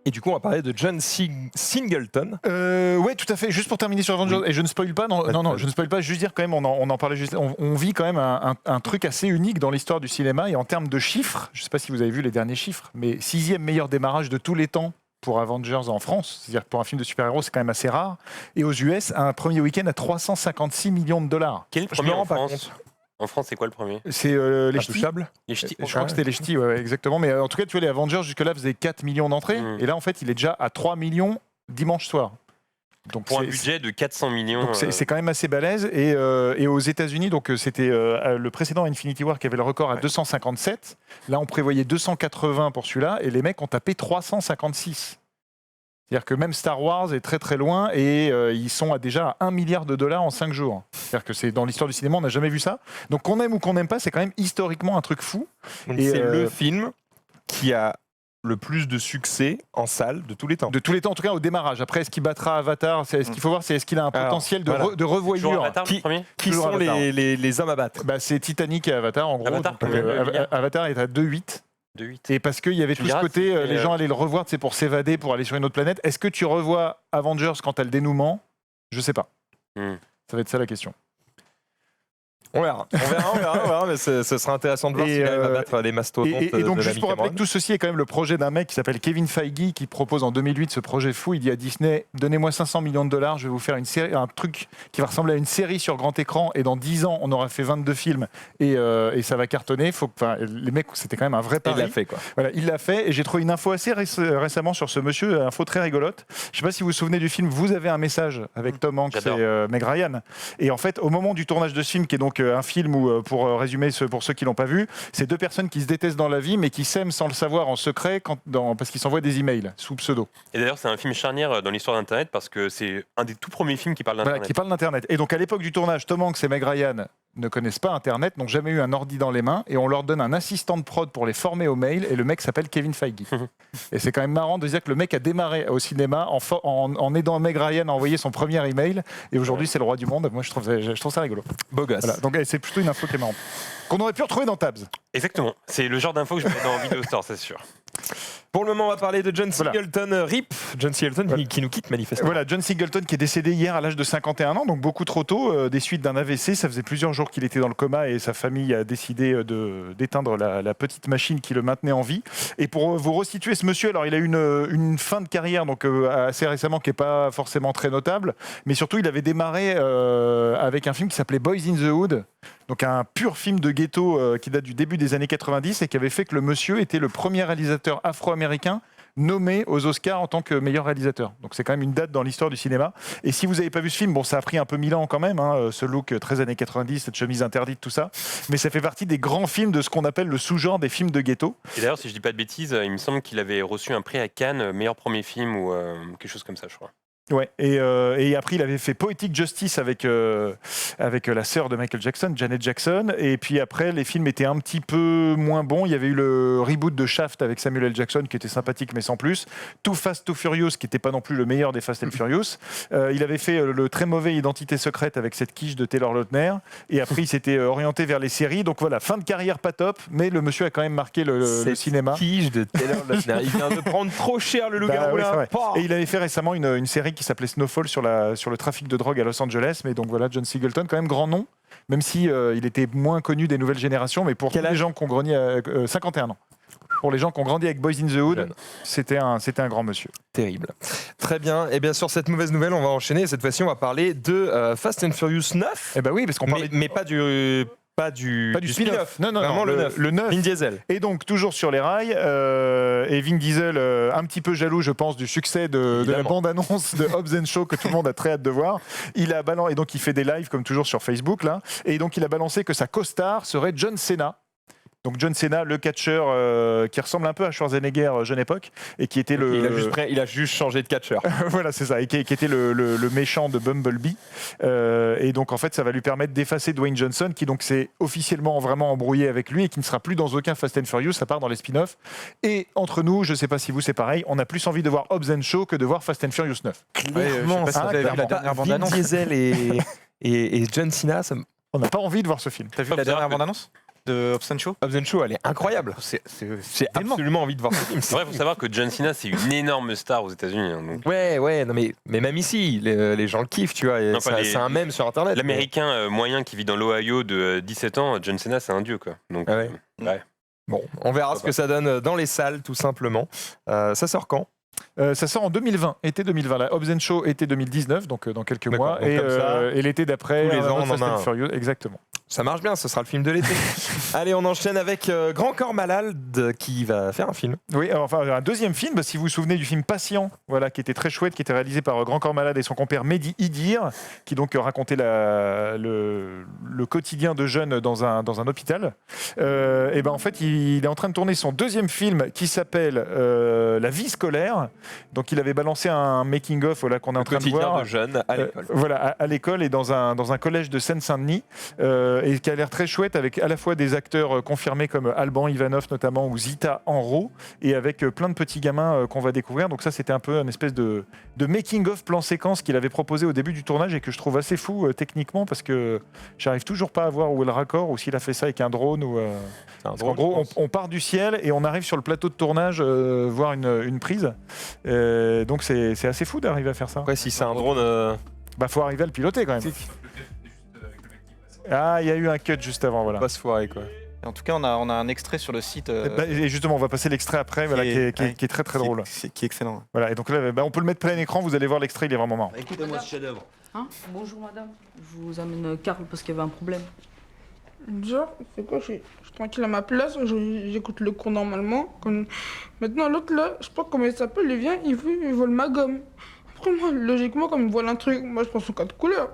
Et du coup, on va parler de John Singleton. Ouais, tout à fait. Juste pour terminer sur Avengers, Oui. et je ne spoil pas, non, je ne spoil pas, juste dire quand même, on en parlait juste, on vit quand même un truc assez unique dans l'histoire du cinéma, et en termes de chiffres, je ne sais pas si vous avez vu les derniers chiffres, mais 6e meilleur démarrage de tous les temps pour Avengers en France, c'est-à-dire que pour un film de super-héros, c'est quand même assez rare, et aux US, un premier week-end à 356 millions de dollars. Quel est le Je me premier rends en pas France compte. En France, c'est quoi le premier C'est les ch'tis. Intouchable. Les ch'tis. Je crois que c'était les ch'tis, ouais, exactement. Mais en tout cas, tu vois, les Avengers jusque-là faisaient 4 millions d'entrées. Mm. Et là, en fait, il est déjà à 3 millions dimanche soir. Donc, Pour un c'est- budget de 400 millions. donc c'est quand même assez balèze. Et aux États-Unis, donc c'était le précédent Infinity War qui avait le record à 257. Là, on prévoyait 280 pour celui-là. Et les mecs ont tapé 356. C'est-à-dire que même Star Wars est très très loin et ils sont déjà à $1 milliard en 5 jours. C'est-à-dire que c'est dans l'histoire du cinéma, on n'a jamais vu ça. Donc qu'on aime ou qu'on n'aime pas, c'est quand même historiquement un truc fou. Donc, Et, c'est le film qui a le plus de succès en salle de tous les temps. De tous les temps, en tout cas au démarrage. Après, est-ce qu'il battra Avatar? Ce qu'il faut voir, c'est est-ce qu'il a un Alors, potentiel de, voilà. de Toujours revoyure. Avatar, Qui- le premier Qui toujours sont Avatar. les hommes à battre? Bah, c'est Titanic et Avatar, en gros. Avatar, Donc, combien de milliards Avatar est à 2,8. De 8. Et parce qu'il y avait Tu tout me ce diras, côté, c'est- les gens allaient le revoir, c'est pour s'évader, pour aller sur une autre planète. Est-ce que tu revois Avengers quand t'as le dénouement? Je sais pas. Hmm. Ça va être ça la question. On verra, mais ce sera intéressant de voir Et, s'il arrive à euh, battre les mastodontes Et donc, de juste l'ami pour rappeler Cameron. que tout ceci est quand même le projet d'un mec qui s'appelle Kevin Feige, qui propose en 2008 ce projet fou. Il dit à Disney, donnez-moi 500 millions de dollars, je vais vous faire une série, un truc qui va ressembler à une série sur grand écran, et dans 10 ans, on aura fait 22 films, et ça va cartonner. Les mecs, c'était quand même un vrai Et il pari. l'a fait, quoi. Voilà, il l'a fait, et j'ai trouvé une info assez récemment sur ce monsieur, info très rigolote. Je sais pas si vous vous souvenez du film Vous avez un message avec Tom Hanks J'adore. et Meg Ryan. Et en fait, au moment du tournage de ce film, qui est donc un film où, pour résumer pour ceux qui l'ont pas vu, c'est deux personnes qui se détestent dans la vie, mais qui s'aiment sans le savoir en secret parce qu'ils s'envoient des emails sous pseudo. Et d'ailleurs, c'est un film charnière dans l'histoire d'Internet parce que c'est un des tout premiers films qui parle Voilà, d'Internet. qui parle d'Internet. Et donc à l'époque du tournage, Tom Hanks et Meg Ryan ne connaissent pas Internet, n'ont jamais eu un ordi dans les mains, et on leur donne un assistant de prod pour les former au mail, et le mec s'appelle Kevin Feige. Et c'est quand même marrant de dire que le mec a démarré au cinéma en aidant Meg Ryan à envoyer son premier email, et aujourd'hui c'est le roi du monde. Moi je trouve ça rigolo. Beau gosse. Voilà. Donc c'est plutôt une info qui est marrante. Qu'on aurait pu retrouver dans Tabs. Exactement. C'est le genre d'info que je mets dans Video Store, c'est sûr. Pour le moment, on va parler de John Voilà. Singleton, RIP. John Singleton Voilà. qui nous quitte manifestement. Voilà, John Singleton qui est décédé hier à l'âge de 51 ans, donc beaucoup trop tôt, des suites d'un AVC. Ça faisait plusieurs jours qu'il était dans le coma et sa famille a décidé d'éteindre la petite machine qui le maintenait en vie. Et pour vous resituer ce monsieur, alors il a eu une fin de carrière donc assez récemment qui n'est pas forcément très notable, mais surtout il avait démarré avec un film qui s'appelait Boys in the Hood. Donc un pur film de ghetto qui date du début des années 90 et qui avait fait que le monsieur était le premier réalisateur afro-américain nommé aux Oscars en tant que meilleur réalisateur. Donc c'est quand même une date dans l'histoire du cinéma. Et si vous n'avez pas vu ce film, bon ça a pris un peu 1000 ans quand même, hein, ce look très années 90, cette chemise interdite, tout ça. Mais ça fait partie des grands films de ce qu'on appelle le sous-genre des films de ghetto. Et d'ailleurs, si je dis pas de bêtises, il me semble qu'il avait reçu un prix à Cannes, meilleur premier film ou quelque chose comme ça, je crois. Ouais. Et après, il avait fait Poetic Justice avec la sœur de Michael Jackson, Janet Jackson. Et puis après, les films étaient un petit peu moins bons. Il y avait eu le reboot de Shaft avec Samuel L. Jackson qui était sympathique mais sans plus. Too Fast, Too Furious qui n'était pas non plus le meilleur des Fast and Furious. Il avait fait le très mauvais Identité secrète avec cette quiche de Taylor Lautner. Et après, il s'était orienté vers les séries. Donc voilà, fin de carrière pas top, mais le monsieur a quand même marqué le cinéma. Tige de Taylor Lautner. Il vient de prendre trop cher le loup-garou. Bah ouais, là. c'est vrai. Pah. Et il avait fait récemment une série qui s'appelait Snowfall sur le trafic de drogue à Los Angeles. Mais donc voilà, John Singleton, quand même grand nom, même si il était moins connu des nouvelles générations. Mais pour Quel tous les âge gens qui ont grandi à 51 ans. Pour les gens qui ont grandi avec Boys in the Hood, Jeune. c'était un grand monsieur. Terrible. Très Très bien. Et bien sur cette mauvaise nouvelle, on va enchaîner. Cette fois-ci, on va parler de Fast and Furious 9. Eh ben oui, parce qu'on parlait Mais pas du spin-off. Non, Vraiment le 9. Le 9. Vin Diesel. Et donc, toujours sur les rails, et Vin Diesel, un petit peu jaloux, je pense, du succès de la bande-annonce de Hobbs & Shaw que tout le monde a très hâte de voir. Il a balancé, et donc il fait des lives, comme toujours, sur Facebook, là. Et donc, il a balancé que sa co-star serait John Cena. Donc John Cena, le catcheur qui ressemble un peu à Schwarzenegger jeune époque et qui était Il a juste changé de catcheur. voilà, c'est ça, et qui était le méchant de Bumblebee. Et donc en fait, ça va lui permettre d'effacer Dwayne Johnson, qui donc s'est officiellement vraiment embrouillé avec lui et qui ne sera plus dans aucun Fast and Furious, à part dans les spin-offs. Et entre nous, je sais pas si vous c'est pareil, on a plus envie de voir Hobbs & Shaw que de voir Fast and Furious 9. Clairement, je sais pas si vous avez vu la dernière Vin bande-annonce. Diesel et John Cena, On n'a pas envie de voir ce film. T'as vu la dernière bande-annonce de Hobbs & Shaw? Hobbs & Shaw, elle est incroyable. J'ai absolument envie de voir ce film. C'est vrai, il faut savoir que John Cena, c'est une énorme star aux États-Unis. Hein, donc. Ouais, non mais même ici, les gens le kiffent, tu vois. Non, C'est un mème sur Internet. L'Américain moyen qui vit dans l'Ohio de 17 ans, John Cena, c'est un dieu, quoi. Donc, Ah ouais. ouais. Bon, on verra ce que ça donne dans les salles, tout simplement. Ça sort quand ? Ça sort en 2020, été 2020. La Hobbs & Shaw, été 2019, donc dans quelques D'accord, mois. donc comme ça, Et l'été d'après, tous les ans, on en Fast a and un. Furious, exactement. Ça marche bien, ce sera le film de l'été. Allez, on enchaîne avec Grand Corps Malade qui va faire un film. Oui, alors, enfin un deuxième film, si vous vous souvenez du film Patient, voilà, qui était très chouette, qui était réalisé par Grand Corps Malade et son compère Mehdi Idir, qui donc racontait le quotidien de jeunes dans un hôpital. Et ben en fait, il est en train de tourner son deuxième film qui s'appelle La vie scolaire. Donc il avait balancé un making of, voilà, qu'on est en train de Quotidien voir. de jeunes à l'école. Voilà, à l'école et dans un collège de Seine-Saint-Denis, et qui a l'air très chouette, avec à la fois des acteurs confirmés comme Alban Ivanov notamment ou Zita Enro, et avec plein de petits gamins qu'on va découvrir. Donc ça, c'était un peu une espèce de making-of plan séquence qu'il avait proposé au début du tournage et que je trouve assez fou techniquement, parce que j'arrive toujours pas à voir où est le raccord, ou s'il a fait ça avec un drone ou... Parce qu'en gros, on part du ciel et on arrive sur le plateau de tournage voir une prise. Donc c'est assez fou d'arriver à faire ça. Après, si c'est un drone... Bah faut arriver à le piloter quand même. Ah, il y a eu un cut juste avant, voilà. pas se foirer, quoi. Et en tout cas, on a un extrait sur le site Et justement, on va passer l'extrait après, voilà, qui est très très drôle. qui est excellent. Voilà, et donc là, on peut le mettre plein écran, vous allez voir l'extrait, il est vraiment marrant. Écoutez-moi ce chef-d'œuvre. Hein? Bonjour madame, je vous amène Karl parce qu'il y avait un problème. Genre, c'est quoi, je suis tranquille à ma place, j'écoute le cours normalement. Maintenant, l'autre là, je sais pas comment il s'appelle, il vient, il vole ma gomme. Après, moi, logiquement, comme il vole un truc, moi je pense aux 4 couleurs.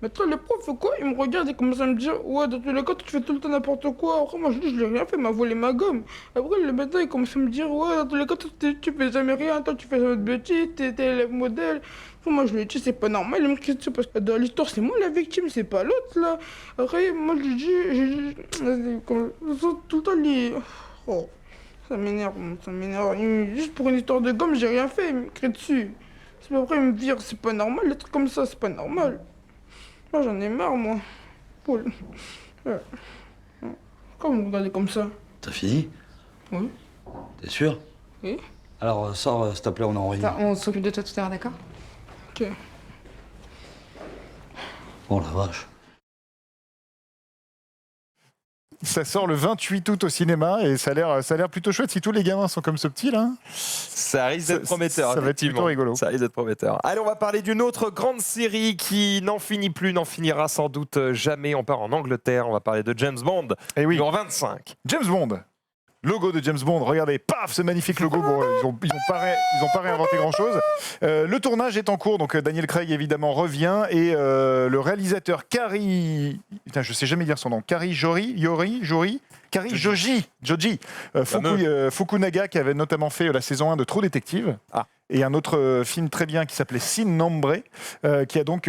Maintenant, le prof fait quoi? Il me regarde et commence à me dire, ouais, dans tous les cas, tu fais tout le temps n'importe quoi. Après, moi je dis, je l'ai rien fait, il m'a volé ma gomme. Après, le matin, il commence à me dire, ouais, dans tous les cas, tu fais jamais rien, toi, tu fais jamais de bêtises, t'es élève modèle. Après, moi je lui dis, c'est pas normal, il me crie dessus parce que dans l'histoire, c'est moi la victime, c'est pas l'autre là. Après, moi je lui dis, tout le temps, lui. Oh, ça m'énerve. Juste pour une histoire de gomme, j'ai rien fait, il me crie dessus. C'est pas vrai, il me vire, c'est pas normal, les trucs comme ça, c'est pas normal. Moi j'en ai marre, moi. Cool. Comment vous me regardez comme ça? T'as fini? Oui. T'es sûr? Oui. Alors sors, s'il te plaît, on est en réunion. On s'occupe de toi tout à l'heure, d'accord? Ok. Oh la vache. Ça sort le 28 août au cinéma et ça a l'air plutôt chouette si tous les gamins sont comme ce petit là. Ça risque d'être prometteur. Ça va être plutôt rigolo. Ça risque d'être prometteur. Allez, on va parler d'une autre grande série qui n'en finit plus, n'en finira sans doute jamais. On part en Angleterre, on va parler de James Bond. Et oui, En 25. James Bond. Logo de James Bond, regardez, paf, ce magnifique logo. Bon, ils ont pas réinventé grand-chose. Le tournage est en cours, donc Daniel Craig évidemment revient et le réalisateur Kari, putain, je sais jamais dire son nom, Kari Joji Fukunaga, qui avait notamment fait la saison 1 de True Detective. Et un autre film très bien qui s'appelait Sin Nombre, qui a donc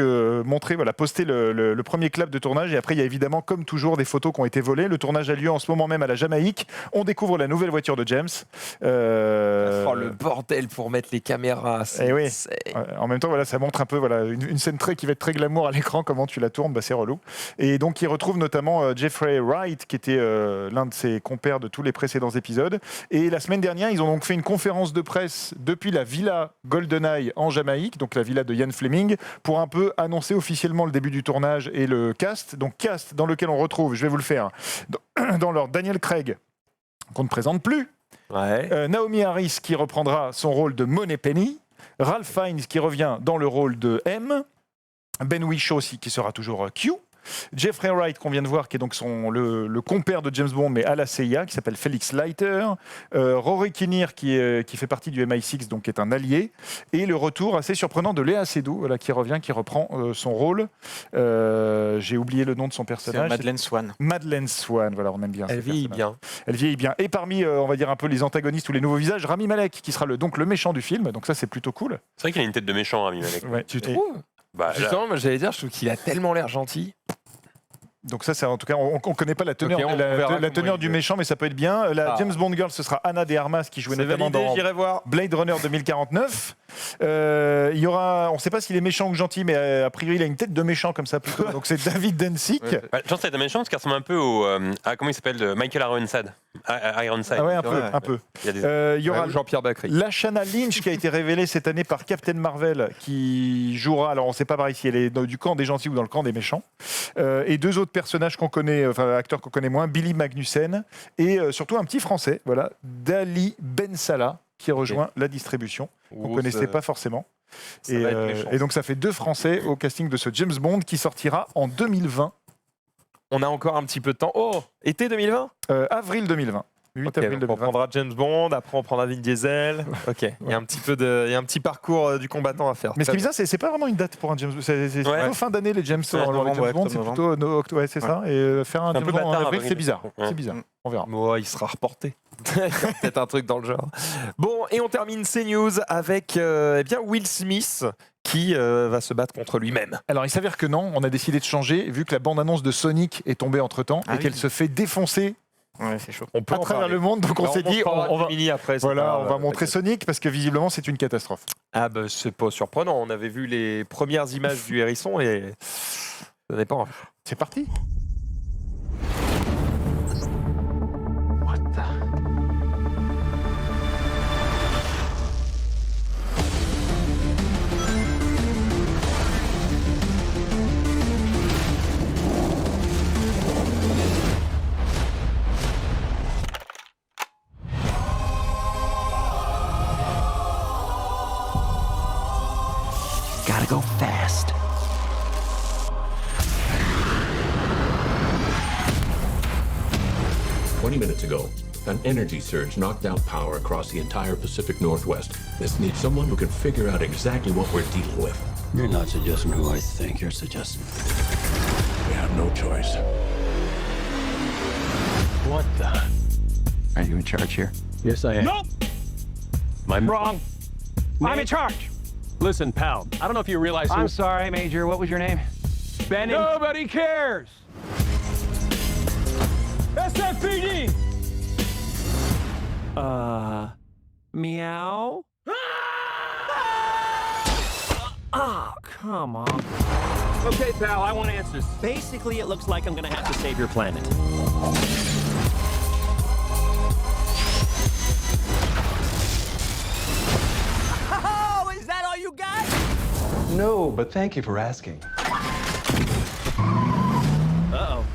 posté le premier clap de tournage. Et après, il y a évidemment, comme toujours, des photos qui ont été volées. Le tournage a lieu en ce moment même à la Jamaïque. On découvre la nouvelle voiture de James. Oh, le bordel pour mettre les caméras. Et oui. En même temps, voilà, ça montre un peu une scène qui va être très glamour à l'écran. Comment tu la tournes, c'est relou. Et donc, il retrouve notamment Jeffrey Wright, qui était l'un de ses compères de tous les précédents épisodes. Et la semaine dernière, ils ont donc fait une conférence de presse depuis la villa GoldenEye en Jamaïque, donc la villa de Ian Fleming, pour un peu annoncer officiellement le début du tournage et le cast. Donc cast dans lequel on retrouve, je vais vous le faire, dans l'ordre, Daniel Craig, qu'on ne présente plus, Ouais. Naomi Harris qui reprendra son rôle de Moneypenny, Ralph Fiennes qui revient dans le rôle de M. Ben Whishaw aussi qui sera toujours Q. Jeffrey Wright qu'on vient de voir qui est donc le compère de James Bond mais à la CIA qui s'appelle Felix Leiter, Rory Kinnear qui fait partie du MI6 donc qui est un allié, et le retour assez surprenant de Léa Seydoux qui revient, qui reprend son rôle. J'ai oublié le nom de son personnage. C'est Madeleine Swan. Madeleine Swan, voilà, on aime bien. Elle vieillit bien. Elle vieillit bien. Et parmi, on va dire un peu les antagonistes ou les nouveaux visages, Rami Malek qui sera donc le méchant du film, donc ça c'est plutôt cool. C'est vrai qu'il a une tête de méchant, Rami Malek. Ouais. Tu trouves Bah, là, Justement, moi, j'allais dire, je trouve qu'il a tellement l'air gentil. Donc ça, c'est en tout cas, on ne connaît pas la teneur, Ok, on verra la comment teneur il du fait. méchant, mais ça peut être bien. La Ah. James Bond Girl, ce sera Anna de Armas qui jouait C'est notamment validé, dans j'irai voir. Blade Runner 2049. Il y aura, on ne sait pas s'il est méchant ou gentil, mais a priori, il a une tête de méchant comme ça plutôt. Donc c'est David Danzig. Ouais. bah, je pense que c'est un méchant qui ressemble un peu au. comment il s'appelle Michael Ironside. Ironside. Ah ouais, un peu, Ouais. un peu. Il y a des... Il y aura Ouais, Jean-Pierre Bacry. Lashana Lynch qui a été révélée cette année par Captain Marvel qui jouera, alors on ne sait pas pareil si elle est du camp des gentils ou dans le camp des méchants, et deux autres personnages qu'on connaît, enfin acteurs qu'on connaît moins, Billy Magnussen et surtout un petit français, voilà, Dali Ben Salah qui rejoint la distribution, qu'on ne connaissait pas forcément. Ça va être méchant. Et donc ça fait 2 Français au casting de ce James Bond qui sortira en 2020, On a encore un petit peu de temps. Oh, été 2020 avril 2020. 8 Ok, avril donc on 2020. prendra James Bond, après on prendra Vin Diesel. Ok, il y a un petit parcours du combattant à faire. Mais ce qui est Très bizarre, c'est pas vraiment une date pour un James Bond. C'est Ouais. plutôt fin d'année les James, Ouais, les novembre, James ouais, Bond, c'est octobre, plutôt ouais, c'est ça. Et faire un C'est un James peu Bond en bâtard, avril, avril. c'est bizarre. Ouais. C'est bizarre. On verra. bien. Ouais, il sera reporté. Il y a peut-être un truc dans le genre. Bon, et on termine ces news avec eh bien Will Smith qui va se battre contre lui-même. Alors il s'avère que non, on a décidé de changer vu que la bande-annonce de Sonic est tombée entre temps Ah et oui. qu'elle se fait défoncer Ouais, c'est chaud. On peut à en travers parler. le monde. Donc on Alors, s'est dit, montrera on va, du mini après. c'est voilà, pas- on va montrer t'inquiète. Sonic parce que visiblement c'est une catastrophe. Ah bah c'est pas surprenant. On avait vu les premières images du hérisson et ça n'est pas envie. C'est parti. Gotta go fast. Minutes ago, an energy surge knocked out power across the entire Pacific Northwest. This needs someone who can figure out exactly what we're dealing with. You're not suggesting who I think you're suggesting. We have no choice. What the? Are you in charge here? Yes, I am. Nope! I'm Wrong. I'm in charge. Listen, pal, I don't know if you realize I'm sorry, Major. What was your name? Benny. Nobody cares! SFPD. Meow. Oh, come on. Okay, pal, I want answers. Basically, it looks like I'm gonna have to save your planet. Oh, is that all you got? No, but thank you for asking. Uh-oh.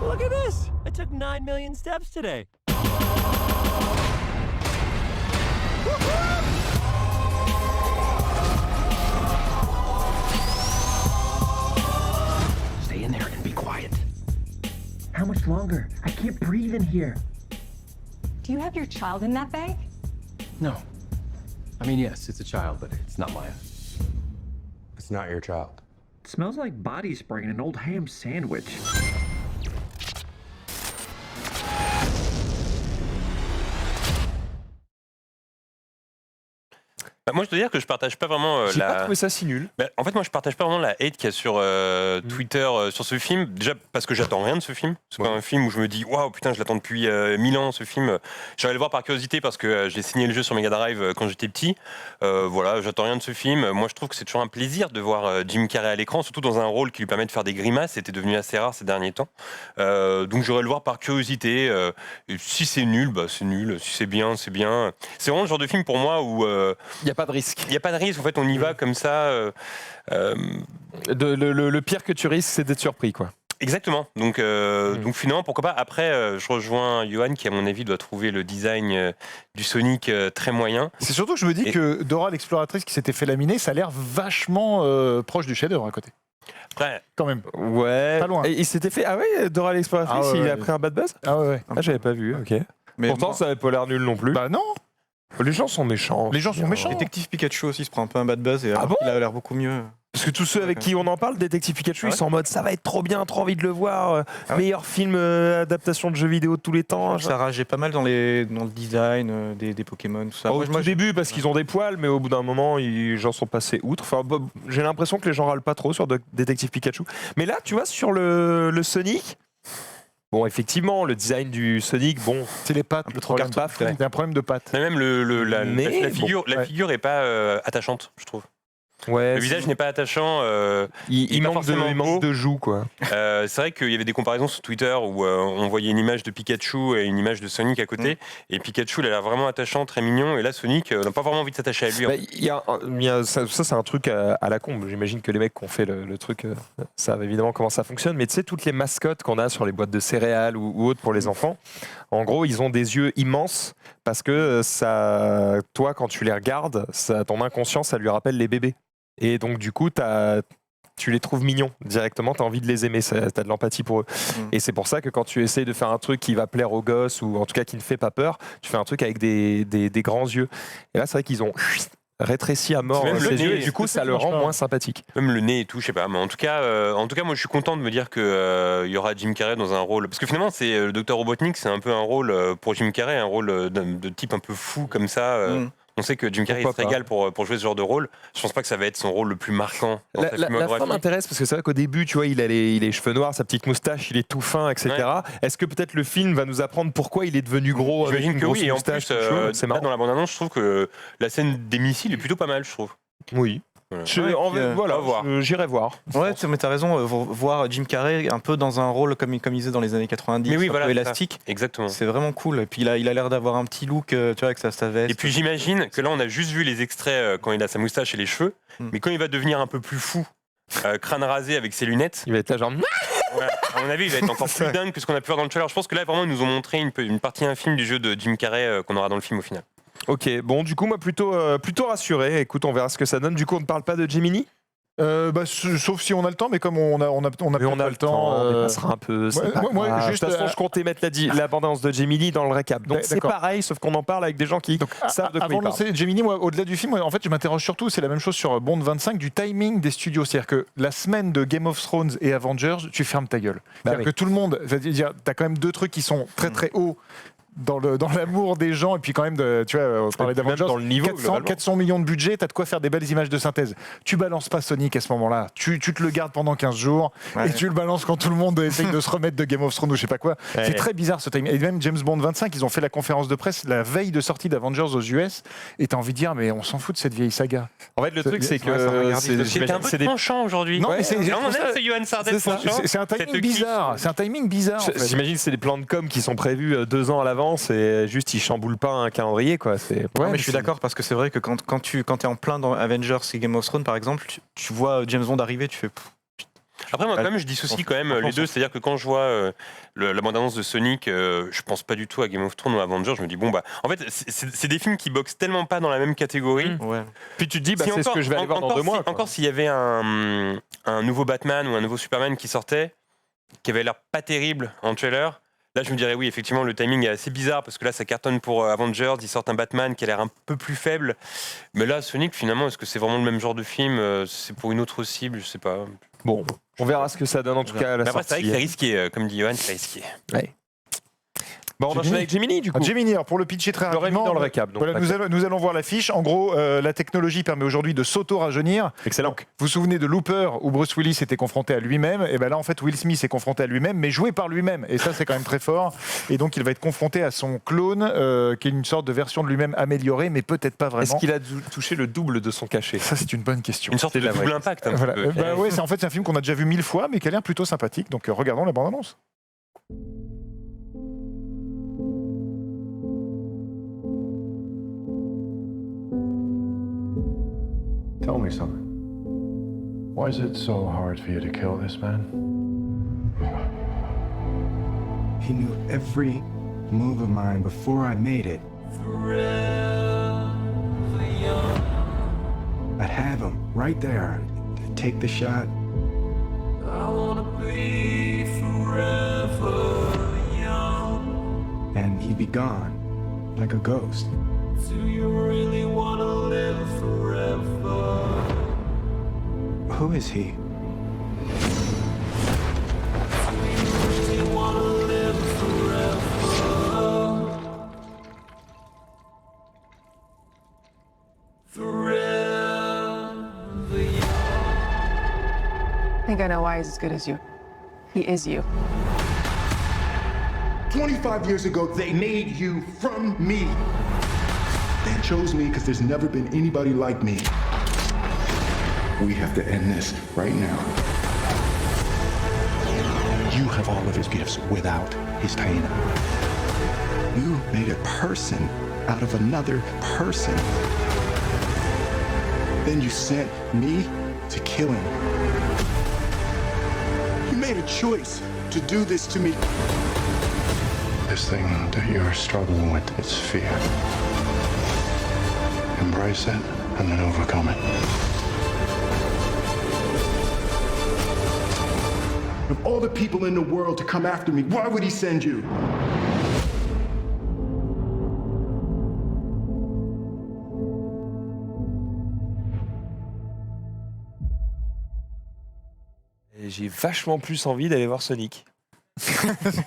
Look at this. I took 9 million steps today. Stay in there and be quiet. How much longer? I can't breathe in here. Do you have your child in that bag? No. I mean, yes, it's a child, but it's not mine. It's not your child. It smells like body spray and an old ham sandwich. Bah, moi, je dois dire que je partage pas vraiment J'ai pas la. trouvé ça si nul. Bah, en fait, moi, je partage pas vraiment la hate qu'il y a sur Twitter sur ce film. Déjà parce que j'attends rien de ce film. C'est pas un film où je me dis waouh, putain, je l'attends depuis 1000 ans ce film. J'allais le voir par curiosité parce que j'ai signé le jeu sur Mega Drive quand j'étais petit. Voilà, j'attends rien de ce film. Moi, je trouve que c'est toujours un plaisir de voir Jim Carrey à l'écran, surtout dans un rôle qui lui permet de faire des grimaces. C'était devenu assez rare ces derniers temps. Donc, j'aurais le voir par curiosité. Et si c'est nul, bah c'est nul. Si c'est bien, c'est bien. C'est vraiment le genre de film pour moi où Il n'y a pas de risque. Il n'y a pas de risque, en fait, on y va comme ça. Le pire que tu risques, c'est d'être surpris, quoi. Exactement. Donc finalement, pourquoi pas. Après, je rejoins Johan qui, à mon avis, doit trouver le design du Sonic très moyen. C'est surtout que je me dis que Dora l'exploratrice qui s'était fait laminer, ça a l'air vachement proche du chef-d'œuvre à côté. Après, quand même. Ouais. Pas loin. Et il s'était fait. Ah ouais, Dora l'exploratrice, Ah ouais, il a ouais. pris un bad buzz. Ah ouais. Ah, j'avais pas vu. Ok. Mais Pourtant, moi- ça avait pas l'air nul non plus. Bah non. Les gens sont méchants. Les gens sont méchants. Détective Pikachu aussi se prend un peu un bad buzz et Ah bon il a l'air beaucoup mieux. Parce que tous ceux avec qui on en parle, Détective Pikachu, Ah ouais ils sont en mode ça va être trop bien, trop envie de le voir. Meilleur film adaptation de jeux vidéo de tous les temps. Ça rageait pas mal dans le design des Pokémon, tout ça. Au tout début, parce qu'ils ont des poils, mais au bout d'un moment, les gens sont passés outre. Enfin, j'ai l'impression que les gens râlent pas trop sur Détective Pikachu. Mais là, tu vois, sur le Sonic. Bon, effectivement, le design du Sonic, bon, c'est les pattes. Un peu trop carton. Il y a un problème de pattes. Mais même Mais la figure, bon, la figure est pas attachante, je trouve. Ouais, Le visage n'est pas attachant. il est pas manque, forcément il beau. manque de joues, quoi. C'est vrai qu'il y avait des comparaisons sur Twitter où on voyait une image de Pikachu et une image de Sonic à côté. Et Pikachu, il a l'air vraiment attachant, très mignon. Et là, Sonic, on n'a pas vraiment envie de s'attacher à lui. Bah, ça, c'est un truc à la con. J'imagine que les mecs qui ont fait le truc savent évidemment comment ça fonctionne. Mais tu sais, toutes les mascottes qu'on a sur les boîtes de céréales ou autres pour les enfants, en gros, ils ont des yeux immenses parce que ça, toi, quand tu les regardes, ton inconscient, ça lui rappelle les bébés. Et donc, du coup, tu les trouves mignons directement, tu as envie de les aimer, tu as de l'empathie pour eux. Et c'est pour ça que quand tu essayes de faire un truc qui va plaire aux gosses, ou en tout cas qui ne fait pas peur, tu fais un truc avec des grands yeux. Et là, c'est vrai qu'ils ont rétréci à mort C'est même ses le nez, yeux, et du coup, ça le rend moins sympathique. Même le nez et tout, je sais pas. Mais en tout cas, moi, je suis content de me dire que il y aura Jim Carrey dans un rôle. Parce que finalement, c'est le Dr Robotnik, c'est un peu un rôle pour Jim Carrey, un rôle de type un peu fou comme ça. On sait que Jim Carrey Pourquoi se régale pour jouer ce genre de rôle. Je pense pas que ça va être son rôle le plus marquant dans sa La filmographie. fin m'intéresse parce que c'est vrai qu'au début, tu vois, il a les cheveux noirs, sa petite moustache, il est tout fin, etc. Ouais. Est-ce que peut-être le film va nous apprendre pourquoi il est devenu gros avec J'imagine une que grosse oui, et en moustache plus, tout chauve C'est là, marrant. dans la bande-annonce, je trouve que la scène des missiles est plutôt pas mal, je trouve. Oui. Voilà. Voilà, à voir. j'irai voir. Ouais, mais t'as raison, voir Jim Carrey un peu dans un rôle comme il disait dans les années 90, Mais oui, un voilà, peu c'est ça. élastique. Exactement. C'est vraiment cool. Et puis il a l'air d'avoir un petit look, tu vois, avec sa veste. Et puis j'imagine que là, on a juste vu les extraits quand il a sa moustache et les cheveux, mais quand il va devenir un peu plus fou, crâne rasé avec ses lunettes, Il va être là genre. ouais, à mon avis, il va être encore plus dingue que ce qu'on a pu voir dans le trailer. Je pense que là, vraiment, ils nous ont montré une partie infime du jeu de Jim Carrey qu'on aura dans le film au final. Ok, bon, du coup, moi, plutôt rassuré. Écoute, on verra ce que ça donne. Du coup, on ne parle pas de Gemini. Sauf si on a le temps, mais comme on a Mais on a pas le temps, on dépassera un peu. c'est ouais, pas moi, grave. juste, de toute façon, je comptais mettre l'abondance de Gemini dans le récap. Donc c'est D'accord. pareil, sauf qu'on en parle avec des gens qui savent de quoi Avant ils de parlent. lancer Gemini, moi, au-delà du film, en fait, je m'interroge surtout, c'est la même chose sur Bond 25, du timing des studios. C'est-à-dire que la semaine de Game of Thrones et Avengers, tu fermes ta gueule. C'est-à-dire oui. que tout le monde, c'est-à-dire, t'as quand même deux trucs qui sont très très hauts dans l'amour des gens, et puis quand même, tu vois, on parlait puis même d'Avengers, dans le niveau, globalement. 400 millions de budget, t'as de quoi faire des belles images de synthèse. Tu balances pas Sonic à ce moment-là, tu te le gardes pendant 15 jours, et tu le balances quand tout le monde essaye de se remettre de Game of Thrones ou je sais pas quoi. Ouais. C'est très bizarre ce timing. Et même James Bond 25, ils ont fait la conférence de presse la veille de sortie d'Avengers aux US, et t'as envie de dire, mais on s'en fout de cette vieille saga. En fait, le truc, c'est Ouais, ça que regarde, C'était un peu tranchant aujourd'hui. Non, mais c'est Non, on aime ce Johan Sardet c'est ça. tranchant. C'est un Cette timing clique. bizarre. C'est un timing bizarre. en fait. J'imagine que c'est des plans de com qui sont prévus 2 ans à l'avance et juste ils chamboulent pas un calendrier, quoi. Ouais, mais je suis d'accord parce que c'est vrai que quand t'es en plein dans Avengers et Game of Thrones par exemple, tu vois James Bond arriver, tu fais. Après, moi, quand même, je dissocie quand même les deux. C'est-à-dire que quand je vois la bande-annonce de Sonic, je pense pas du tout à Game of Thrones ou à Avengers. Je me dis, bon, bah, en fait, c'est des films qui boxent tellement pas dans la même catégorie. Ouais. Puis tu te dis, bah, Si c'est ce encore- que je vais aller voir dans encore 2 mois. si- quoi. Encore s'il y avait un nouveau Batman ou un nouveau Superman qui sortait, qui avait l'air pas terrible en trailer, là je me dirais oui, effectivement, le timing est assez bizarre parce que là ça cartonne pour Avengers, ils sortent un Batman qui a l'air un peu plus faible. Mais là, Sonic, finalement, est-ce que c'est vraiment le même genre de film? C'est pour une autre cible, je sais pas. Bon, on verra ce que ça donne en tout cas à la Mais après, c'est vrai sortie. que c'est risqué, comme dit Johan, c'est risqué. Ouais. Bon, on enchaîne avec Gemini du coup. Gemini, alors pour le pitcher très Je l'aurais mis rapidement, dans le récap. Donc voilà, d'accord. nous allons voir l'affiche. En gros, la technologie permet aujourd'hui de s'auto-rajeunir. Excellent. Donc, vous vous souvenez de Looper où Bruce Willis était confronté à lui-même, et ben là en fait Will Smith est confronté à lui-même, mais joué par lui-même. Et ça c'est quand même très fort. Et donc il va être confronté à son clone, qui est une sorte de version de lui-même améliorée, mais peut-être pas vraiment. Est-ce qu'il a touché le double de son cachet? Ça c'est une bonne question. Une sorte C'est de la double vraie impact. Un Voilà. petit peu. Bah ouais, c'est un film qu'on a déjà vu 1000 fois, mais qui a l'air plutôt sympathique. Donc regardons la bande-annonce. Tell me something. Why is it so hard for you to kill this man? He knew every move of mine before I made it. I'd have him right there to take the shot. I wanna be forever young. And he'd be gone, like a ghost. Do you really wanna live forever? Who is he? I think I know why he's as good as you. He is you. 25 years ago, they made you from me. They chose me because there's never been anybody like me. We have to end this right now. You have all of his gifts without his pain. You made a person out of another person. Then you sent me to kill him. You made a choice to do this to me. This thing that you're struggling with, it's fear. Embrace it and then overcome it. Of all the people in the world to come after me, why would he send you? J'ai vachement plus envie d'aller voir Sonic.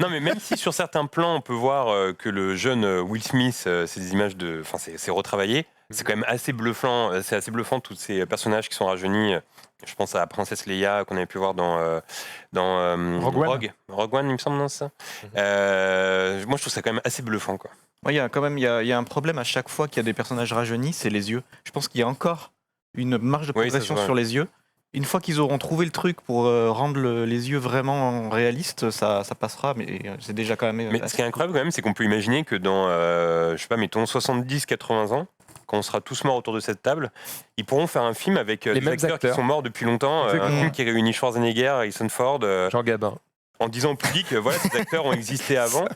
Non, mais même si sur certains plans on peut voir que le jeune Will Smith, c'est des images de, enfin c'est retravaillé, c'est quand même assez bluffant. C'est assez bluffant tous ces personnages qui sont rajeunis. Je pense à la princesse Leia qu'on avait pu voir dans Rogue One, il me semble, non, c'est ça. Moi, je trouve ça quand même assez bluffant, quoi. Il y a quand même il y a un problème à chaque fois qu'il y a des personnages rajeunis, c'est les yeux. Je pense qu'il y a encore une marge de progression sur les yeux. Une fois qu'ils auront trouvé le truc pour rendre les yeux vraiment réalistes, ça passera, mais c'est déjà quand même... Mais ce qui est incroyable quand même, c'est qu'on peut imaginer que dans, je sais pas, mettons 70-80 ans, quand on sera tous morts autour de cette table, ils pourront faire un film avec les acteurs qui sont morts depuis longtemps, un film qui réunit Schwarzenegger, Harrison Ford, Jean Gabin, en disant au public, voilà, ces acteurs ont existé avant.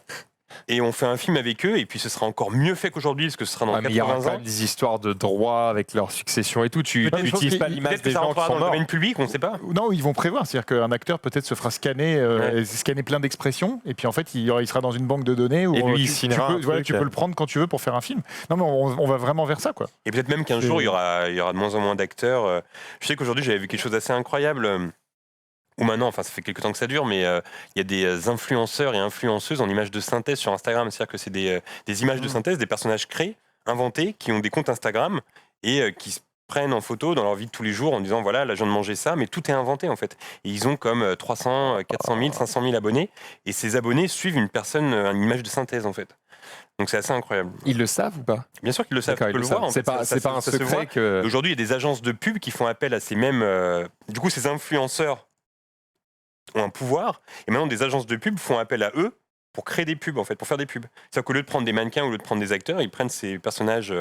Et on fait un film avec eux, et puis ce sera encore mieux fait qu'aujourd'hui, parce que ce sera dans 80 ans. Il y aura quand même des histoires de droit avec leur succession et tout. Tu n'utilises pas l'image des gens qui sont morts. Dans le domaine public, on ne sait pas. Non, ils vont prévoir. C'est-à-dire qu'un acteur peut-être se fera scanner, scanner plein d'expressions, et puis en fait, il sera dans une banque de données où et lui, tu peux le prendre quand tu veux pour faire un film. Non, mais on va vraiment vers ça, quoi. Et peut-être même qu'un jour, il y aura de moins en moins d'acteurs. Je sais qu'aujourd'hui, j'avais vu quelque chose d'assez incroyable. Ou maintenant, enfin ça fait quelques temps que ça dure, mais il y a des influenceurs et influenceuses en images de synthèse sur Instagram. C'est-à-dire que c'est des images de synthèse, des personnages créés, inventés, qui ont des comptes Instagram et qui se prennent en photo dans leur vie de tous les jours en disant voilà, là je viens de manger ça, mais tout est inventé en fait. Et ils ont comme 300, 400 000, 500 000 abonnés, et ces abonnés suivent une image de synthèse en fait. Donc c'est assez incroyable. Ils le savent ou pas ? Bien sûr qu'ils le savent. Tu peux le voir. C'est pas un secret que... Aujourd'hui, il y a des agences de pub qui font appel à ces mêmes... Du coup, ces influenceurs ont un pouvoir, et maintenant des agences de pub font appel à eux pour créer des pubs, en fait, pour faire des pubs. C'est-à-dire qu'au lieu de prendre des mannequins, au lieu de prendre des acteurs, ils prennent ces personnages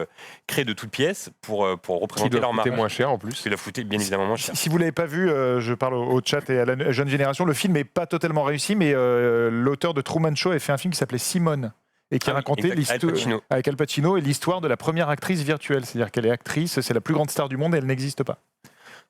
créés de toutes pièces pour représenter leur marque. Qui doit coûter moins cher en plus. Qui doit coûter bien évidemment moins cher. Si vous ne l'avez pas vu, je parle au chat et à la jeune génération, le film n'est pas totalement réussi, mais l'auteur de Truman Show a fait un film qui s'appelait Simone, et qui racontait l'histoire avec Al Pacino et l'histoire de la première actrice virtuelle. C'est-à-dire qu'elle est actrice, c'est la plus grande star du monde et elle n'existe pas.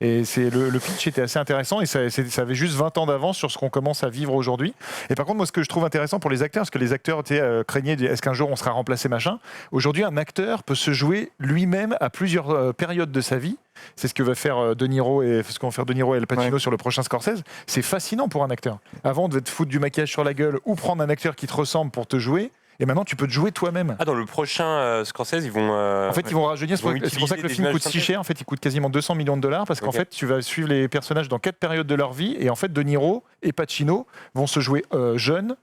Et le pitch était assez intéressant et ça avait juste 20 ans d'avance sur ce qu'on commence à vivre aujourd'hui. Et par contre, moi, ce que je trouve intéressant pour les acteurs, parce que les acteurs craignaient est-ce qu'un jour on sera remplacé, machin. Aujourd'hui, un acteur peut se jouer lui-même à plusieurs périodes de sa vie. C'est ce que va faire De Niro et ce qu'ont faire De Niro et Al Pacino sur le prochain Scorsese. C'est fascinant pour un acteur. Avant, on devait te foutre du maquillage sur la gueule ou prendre un acteur qui te ressemble pour te jouer. Et maintenant, tu peux te jouer toi-même. Ah, dans le prochain Scorsese, ils vont... En fait, ils vont rajeunir. C'est pour ça que le film coûte si cher. En fait, il coûte quasiment 200 millions de dollars parce qu'en fait, tu vas suivre les personnages dans 4 périodes de leur vie. Et en fait, De Niro et Pacino vont se jouer jeunes,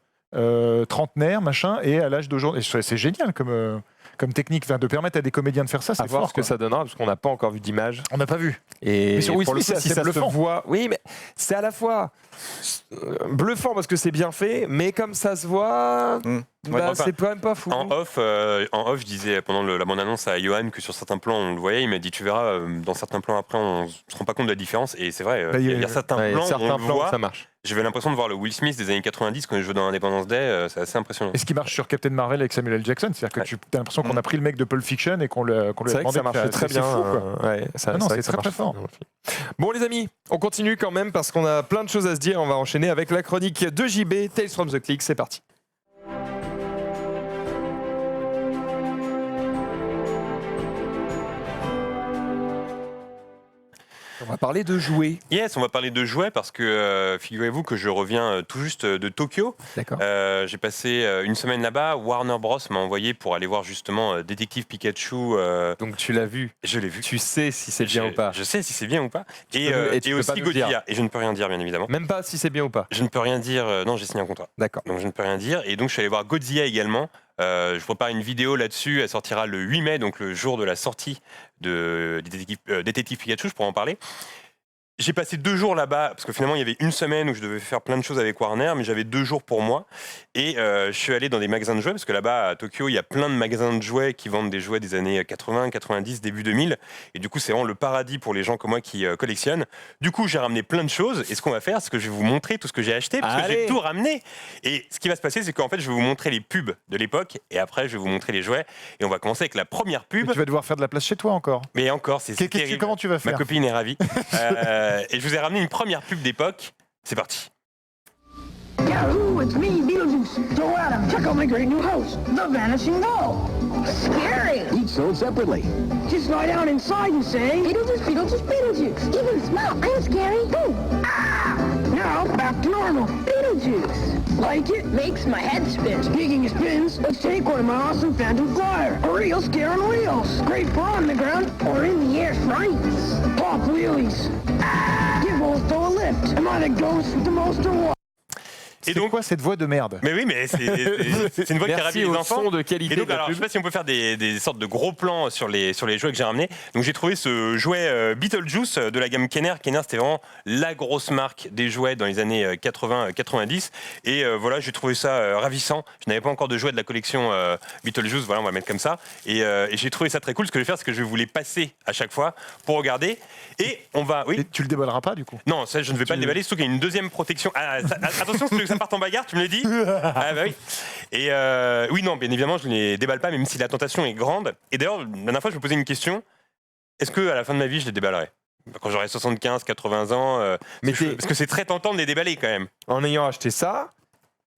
trentenaires, machin, et à l'âge d'aujourd'hui. C'est génial comme technique, de permettre à des comédiens de faire ça. C'est voir fort, ce que ça donnera, parce qu'on n'a pas encore vu d'image. On n'a pas vu. Et mais sur Will pour le Smith, coup, si ça se voit, oui, mais c'est à la fois Bluffant parce que c'est bien fait, mais comme ça se voit, bah, Enfin, c'est quand même pas fou. En off, je disais pendant la bande-annonce à Johan que sur certains plans on le voyait, il m'a dit tu verras, dans certains plans après on se rend pas compte de la différence, et c'est vrai, il y a certains plans où on le voit, ça marche. J'avais l'impression de voir le Will Smith des années 90 quand il jouait dans Independence Day, c'est assez impressionnant. Et ce qui marche sur Captain Marvel avec Samuel L. Jackson, c'est-à-dire que tu as l'impression qu'on a pris le mec de Pulp Fiction et qu'on lui a C'est vrai que demandé ça marche très bien. fou, quoi. Ouais, ça, non, c'est c'est très fort. Bon les amis, on continue quand même parce qu'on a plein de choses à se dire. On va enchaîner avec la chronique de JB, Tales from the Click, c'est parti. On va parler de jouets. Yes, on va parler de jouets parce que figurez-vous que je reviens tout juste de Tokyo. D'accord. J'ai passé une semaine là-bas. Warner Bros m'a envoyé pour aller voir justement Détective Pikachu. Donc tu l'as vu. Je l'ai vu. Tu sais si c'est bien ou pas. Je sais si c'est bien ou pas. Et tu peux aussi pas nous dire. Godzilla. Et je ne peux rien dire, bien évidemment. Même pas si c'est bien ou pas. Je ne peux rien dire. Non, j'ai signé un contrat. D'accord. Donc je ne peux rien dire. Et donc je suis allé voir Godzilla également. Je prépare une vidéo là-dessus. Elle sortira le 8 mai, donc le jour de la sortie de Détective Pikachu. Je pourrais en parler. J'ai passé 2 jours là-bas, parce que finalement il y avait une semaine où je devais faire plein de choses avec Warner, mais j'avais 2 jours pour moi. Et je suis allé dans des magasins de jouets, parce que là-bas à Tokyo, il y a plein de magasins de jouets qui vendent des jouets des années 80, 90, début 2000. Et du coup, c'est vraiment le paradis pour les gens comme moi qui collectionnent. Du coup, j'ai ramené plein de choses. Et ce qu'on va faire, c'est que je vais vous montrer tout ce que j'ai acheté, parce que j'ai tout ramené. Et ce qui va se passer, c'est qu'en fait, je vais vous montrer les pubs de l'époque, et après, je vais vous montrer les jouets. Et on va commencer avec la première pub. Mais tu vas devoir faire de la place chez toi encore. Mais encore, c'est terrible. Comment tu vas faire? Ma copine est ravie. Et je vous ai ramené une première pub d'époque. C'est parti. Yahoo! It's me, Beetlejuice. Joe Adam, check out my great new house, The Vanishing Ball. Scary. Each sold separately. Just lie down inside and say, Beetlejuice, Beetlejuice, Beetlejuice. Even smell, I'm scary. Ooh. Ah! Now back to normal. Beetlejuice. Like it? Makes my head spin. Speaking of spins, let's take one of my awesome Phantom Flyer. A real scare on wheels. Great for on the ground or in the air frights. Pop wheelies. Ah! Give old Toe a lift. Am I the ghost with the most or what? Et donc quoi cette voix de merde? Mais oui, mais c'est une voix qui ravit les enfants. Son de qualité. Et donc, alors, je sais pas si on peut faire des sortes de gros plans sur les jouets que j'ai ramenés. Donc j'ai trouvé ce jouet Beetlejuice de la gamme Kenner. Kenner, c'était vraiment la grosse marque des jouets dans les années 80-90. Et voilà, j'ai trouvé ça ravissant. Je n'avais pas encore de jouets de la collection Beetlejuice. Voilà, on va mettre comme ça. Et j'ai trouvé ça très cool. Ce que je vais faire, c'est que je vais vous les passer à chaque fois pour regarder. Et on va. Oui. Et tu le déballeras pas du coup? Non, ça, je ne vais pas le déballer. Surtout qu'il y a une deuxième protection. Ah, attention, si tu veux que ça parte en bagarre, tu me le dis. Ah bah oui. Et oui, non, bien évidemment, je ne les déballe pas, même si la tentation est grande. Et d'ailleurs, la dernière fois, je me posais une question. Est-ce qu'à la fin de ma vie, je les déballerai? Quand j'aurai 75, 80 ans. Parce que c'est très tentant de les déballer quand même. En ayant acheté ça,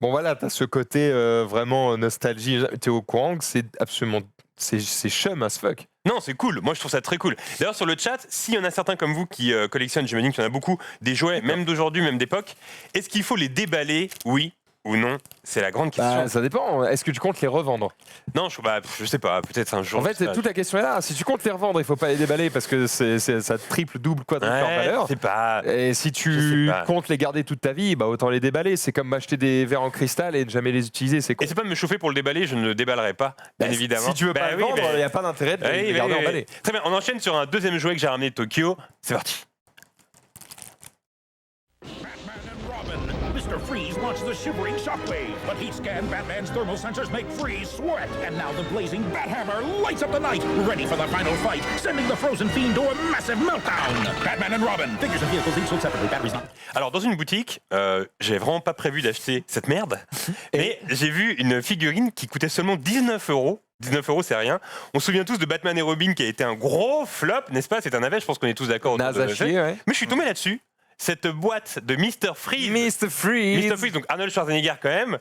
bon voilà, t'as ce côté vraiment nostalgie. T'es au courant que c'est absolument... C'est chum as fuck. Non, c'est cool. Moi, je trouve ça très cool. D'ailleurs, sur le chat, s'il y en a certains comme vous qui collectionnent, j'imagine qu'il y en a beaucoup, des jouets, même d'aujourd'hui, même d'époque, est-ce qu'il faut les déballer, oui ou non? C'est la grande question. Bah, ça dépend. Est-ce que tu comptes les revendre? Non, je sais pas. Peut-être un jour. En fait, toute la question est là. Si tu comptes les revendre, il faut pas les déballer parce que ça triple, double, quadruple leur valeur. Je sais pas. Et si tu comptes les garder toute ta vie, bah autant les déballer. C'est comme m'acheter des verres en cristal et ne jamais les utiliser. C'est Et c'est pas de me chauffer pour le déballer. Je ne le déballerai pas, bien évidemment. Si tu veux pas le vendre, il n'y a pas d'intérêt de les garder emballés. Très bien. On enchaîne sur un deuxième jouet que j'ai ramené de Tokyo. C'est parti. Mr. Freeze launches a shivering shockwave, but heat scan Batman's thermal sensors make Freeze sweat. And now the blazing Bat Hammer lights up the night, ready for the final fight, sending the frozen fiend to a massive meltdown. Batman and Robin, figures and vehicles each sold separately, batteries not. Alors dans une boutique, j'ai vraiment pas prévu d'acheter cette merde, mais j'ai vu une figurine qui coûtait seulement 19 €. 19 €, c'est rien. On se souvient tous de Batman et Robin qui a été un gros flop, n'est-ce pas? C'est un navet, je pense qu'on est tous d'accord. Naze à chier, ouais. Mais je suis tombé là-dessus. Cette boîte de Mr. Freeze. Mr. Freeze, donc Arnold Schwarzenegger quand même.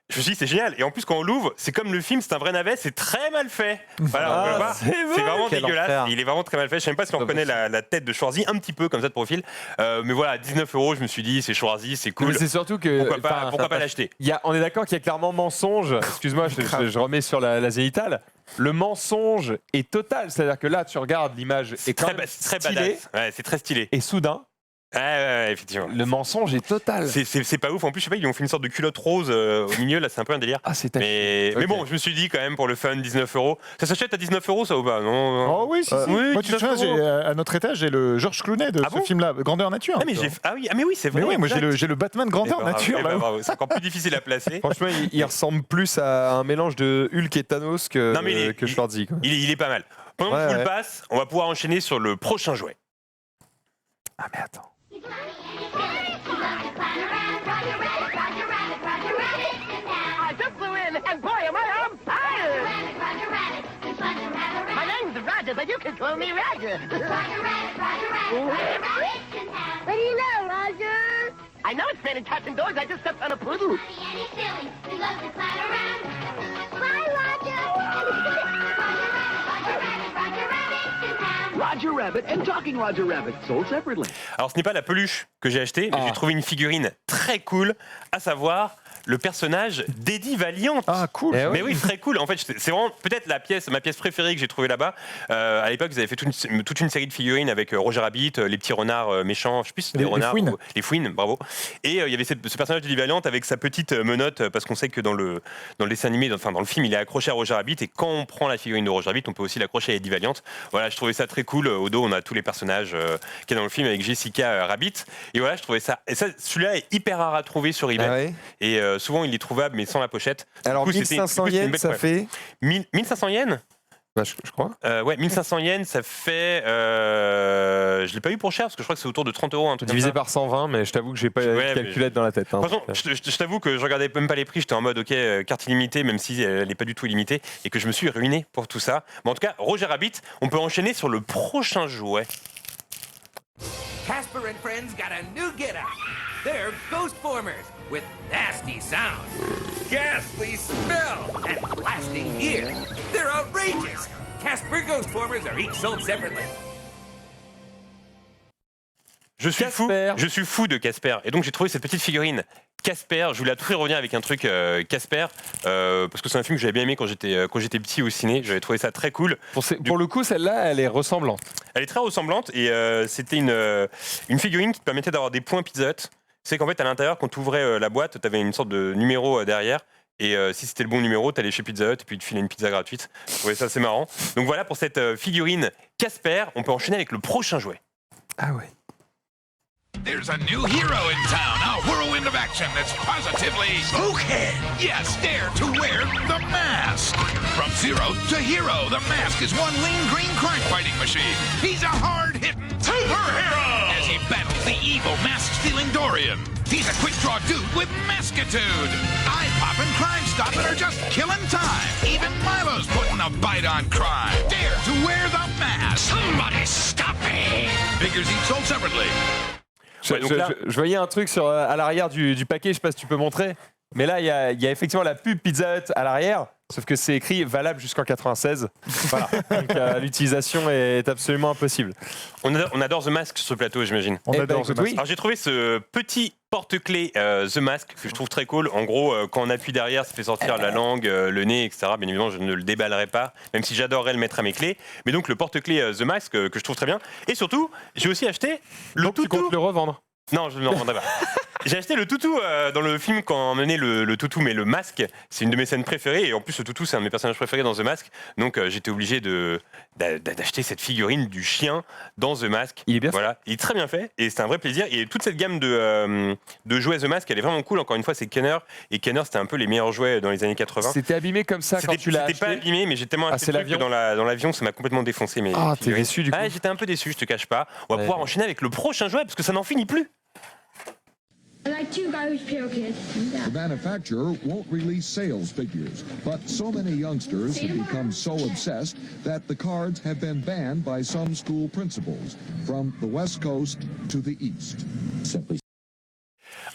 Je me suis dit, c'est génial. Et en plus, quand on l'ouvre, c'est comme le film, c'est un vrai navet, c'est très mal fait. Voilà, c'est vraiment dégueulasse. enfer. Il est vraiment très mal fait. Je sais même pas si on reconnaît la tête de Schwarzy, un petit peu comme ça de profil. Mais voilà, 19 €, je me suis dit, c'est Schwarzy, c'est cool. Mais c'est surtout que. Pourquoi pas l'acheter? On est d'accord qu'il y a clairement mensonge. Excuse-moi, je remets sur la zénithale. Le mensonge est total. C'est-à-dire que là, tu regardes l'image et très badass. Ouais, c'est très stylé. Et soudain, Ouais, effectivement. Le mensonge est total. C'est pas ouf. En plus, je sais pas, ils ont fait une sorte de culotte rose au milieu. Là, c'est un peu un délire. Ah, c'est mais bon, je me suis dit quand même pour le fun, 19€. Ça s'achète à 19€, ça ou pas? Non. Oh oui, si. Oui, moi, tu te souviens, à notre étage, j'ai le Georges Clooney de ce film-là, Grandeur Nature. Mais oui, c'est vrai. Mais oui, moi j'ai le Batman Grandeur Nature. Là. C'est encore plus difficile à placer. Franchement, il ressemble plus à un mélange de Hulk et Thanos que Schwarzy. Il est pas mal. Pendant que je vous le passe, on va pouvoir enchaîner sur le prochain jouet. Ah mais attends. I just flew in, and boy, am I on fire! My name's Roger, but you can call me Roger. What do you know, Roger? I know it's raining cats and dogs. I just stepped on a poodle. Roger Rabbit and Talking Roger Rabbit, sold separately. Alors, ce n'est pas la peluche que j'ai achetée, mais j'ai trouvé une figurine très cool, à savoir le personnage d'Eddie Valiant. Ah, cool. Mais oui, très cool. En fait, c'est vraiment peut-être ma pièce préférée que j'ai trouvée là-bas. À l'époque, ils avaient fait toute une série de figurines avec Roger Rabbit, les petits renards méchants, je sais plus si c'était des renards. Les fouines, bravo. Et il y avait ce personnage d'Eddie Valiant avec sa petite menotte, parce qu'on sait que dans le dessin animé, dans le film, il est accroché à Roger Rabbit. Et quand on prend la figurine de Roger Rabbit, on peut aussi l'accrocher à Eddie Valiant. Voilà, je trouvais ça très cool. Au dos, on a tous les personnages qui est dans le film avec Jessica Rabbit. Et voilà, je trouvais ça. Et ça, celui-là est hyper rare à trouver sur eBay. Ah ouais. Et souvent, il est trouvable, mais sans la pochette. Alors, 1500 yens, ça fait 1500 yens. Bah, je crois. Ouais, 1500 yens, ça fait. Je l'ai pas eu pour cher parce que je crois que c'est autour de 30€. Un truc divisé comme ça. par 120, mais je t'avoue que j'ai pas calculé dans la tête. De toute façon, je t'avoue que je regardais même pas les prix. J'étais en mode, ok, carte illimitée, même si elle n'est pas du tout illimitée, et que je me suis ruiné pour tout ça. Mais en tout cas, Roger Rabbit, on peut enchaîner sur le prochain jouet. Casper and friends got a new get-up. They're ghost formers with nasty sound, ghastly smell, and blasting gear. They're outrageous. Casper ghost formers are each sold separately. Je suis fou de Casper. Et donc j'ai trouvé cette petite figurine Casper. Je voulais à tout prix revenir avec un truc Casper parce que c'est un film que j'avais bien aimé quand j'étais petit au ciné. J'avais trouvé ça très cool. Pour le coup, celle-là, elle est ressemblante. Elle est très ressemblante et c'était une figurine qui te permettait d'avoir des points Pizza Hut. C'est qu'en fait à l'intérieur, quand tu ouvrais la boîte, tu avais une sorte de numéro derrière. Et si c'était le bon numéro, t'allais chez Pizza Hut et puis ils te filaient une pizza gratuite. Je trouvais ça assez marrant. Donc voilà pour cette figurine Casper. On peut enchaîner avec le prochain jouet. Ah ouais. There's a new hero in town, a whirlwind of action that's positively spooky. Yes, dare to wear the mask. From zero to hero, the mask is one lean green crime-fighting machine. He's a hard-hitting superhero as he battles the evil mask-stealing Dorian. He's a quick-draw dude with maskitude. Eye-popping, crime-stopping, or just killing time. Even Milo's putting a bite on crime. Dare to wear the mask. Somebody stop me. Figures each sold separately. Je voyais un truc à l'arrière du paquet, je sais pas si tu peux montrer, mais là il y a effectivement la pub Pizza Hut à l'arrière, sauf que c'est écrit valable jusqu'en 96. Voilà. Donc l'utilisation est absolument impossible. On adore The Mask sur ce plateau, j'imagine. On adore The Mask. Oui. Alors j'ai trouvé ce petit porte-clés The Mask que je trouve très cool. En gros, quand on appuie derrière, ça fait sortir la langue, le nez, etc. Bien évidemment, je ne le déballerai pas, même si j'adorerais le mettre à mes clés. Mais donc le porte-clés The Mask que je trouve très bien. Et surtout, j'ai aussi acheté le toutou. Tu comptes le revendre? Non, je ne le revendrai pas. J'ai acheté le toutou dans le film quand on emmenait le toutou, mais le masque, c'est une de mes scènes préférées. Et en plus, le toutou, c'est un de mes personnages préférés dans The Mask. Donc, j'étais obligé d'acheter cette figurine du chien dans The Mask. Il est bien voilà. Il est très bien fait et c'est un vrai plaisir. Et toute cette gamme de jouets The Mask, elle est vraiment cool. Encore une fois, c'est Kenner. Et Kenner, c'était un peu les meilleurs jouets dans les années 80. C'était abîmé comme ça quand tu l'as acheté? C'était pas abîmé, mais j'ai tellement acheté de trucs que dans l'avion, ça m'a complètement défoncé. Ah, t'es déçu du coup? Ah, j'étais un peu déçu, je te cache pas. On va pouvoir enchaîner avec le prochain jouet parce que ça n'en finit plus. Like two garbage pail kids. The manufacturer won't release sales figures, but so many youngsters have become so obsessed that the cards have been banned by some school principals, from the West Coast to the East. Simply.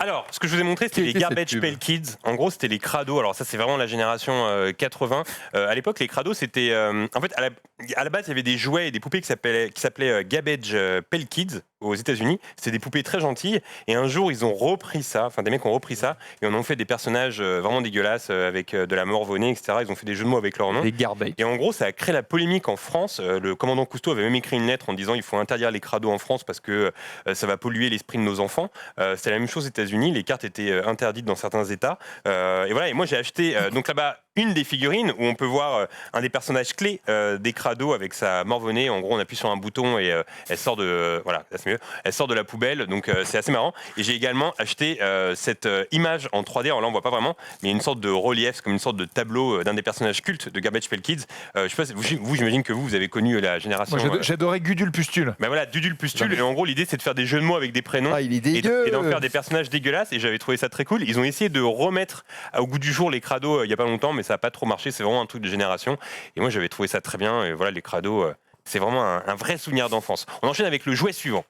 Alors, ce que je vous ai montré, c'était les Garbage Pail Kids. En gros, c'était les crados. Alors ça, c'est vraiment la génération 80. À l'époque, les crados, c'était... en fait, à la base, il y avait des jouets et des poupées qui s'appelaient Garbage Pail Kids aux États-Unis. C'était des poupées très gentilles. Et un jour, ils ont repris ça. Enfin, des mecs ont repris ça et en ont fait des personnages vraiment dégueulasses avec de la morve-au-nez, etc. Ils ont fait des jeux de mots avec leur nom. Les Garbage. Et en gros, ça a créé la polémique en France. Le commandant Cousteau avait même écrit une lettre en disant il faut interdire les crados en France parce que ça va polluer l'esprit de nos enfants. C'était la même chose aux États-Unis. Les cartes étaient interdites dans certains États. Et voilà. Et moi, j'ai acheté donc là-bas une des figurines où on peut voir un des personnages clés des crados avec sa morve-au-nez. En gros, on appuie sur un bouton et elle sort de voilà, là, c'est mieux. Elle sort de la poubelle. Donc c'est assez marrant. Et j'ai également acheté cette image en 3D. Alors là, on voit pas vraiment, mais une sorte de relief, c'est comme une sorte de tableau d'un des personnages cultes de Garbage Pail Kids. Je sais pas, vous j'imagine que vous avez connu la génération. Moi, j'adorais Gudule Pustule. Ben voilà, Dudule Pustule. Et en gros, l'idée, c'est de faire des jeux de mots avec des prénoms et d'en faire des personnages dégueulasses. Et j'avais trouvé ça très cool. Ils ont essayé de remettre au goût du jour les crados il y a pas longtemps, mais ça n'a pas trop marché. C'est vraiment un truc de génération. Et moi, j'avais trouvé ça très bien. Et voilà, les crados, c'est vraiment un vrai souvenir d'enfance. On enchaîne avec le jouet suivant.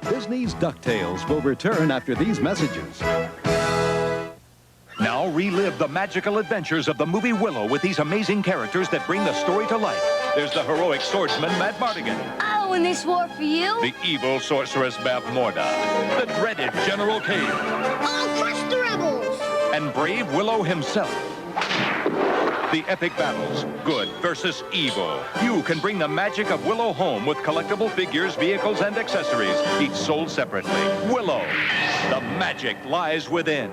Disney's DuckTales will return after these messages. Now relive the magical adventures of the movie Willow with these amazing characters that bring the story to life. There's the heroic swordsman Mad Mardigan. Oh, and this war for you? The evil sorceress Bab Morda. The dreaded General Cave. I'll crush the rebels! And brave Willow himself. The epic battles, good versus evil. You can bring the magic of Willow home with collectible figures, vehicles, and accessories, each sold separately. Willow, the magic lies within.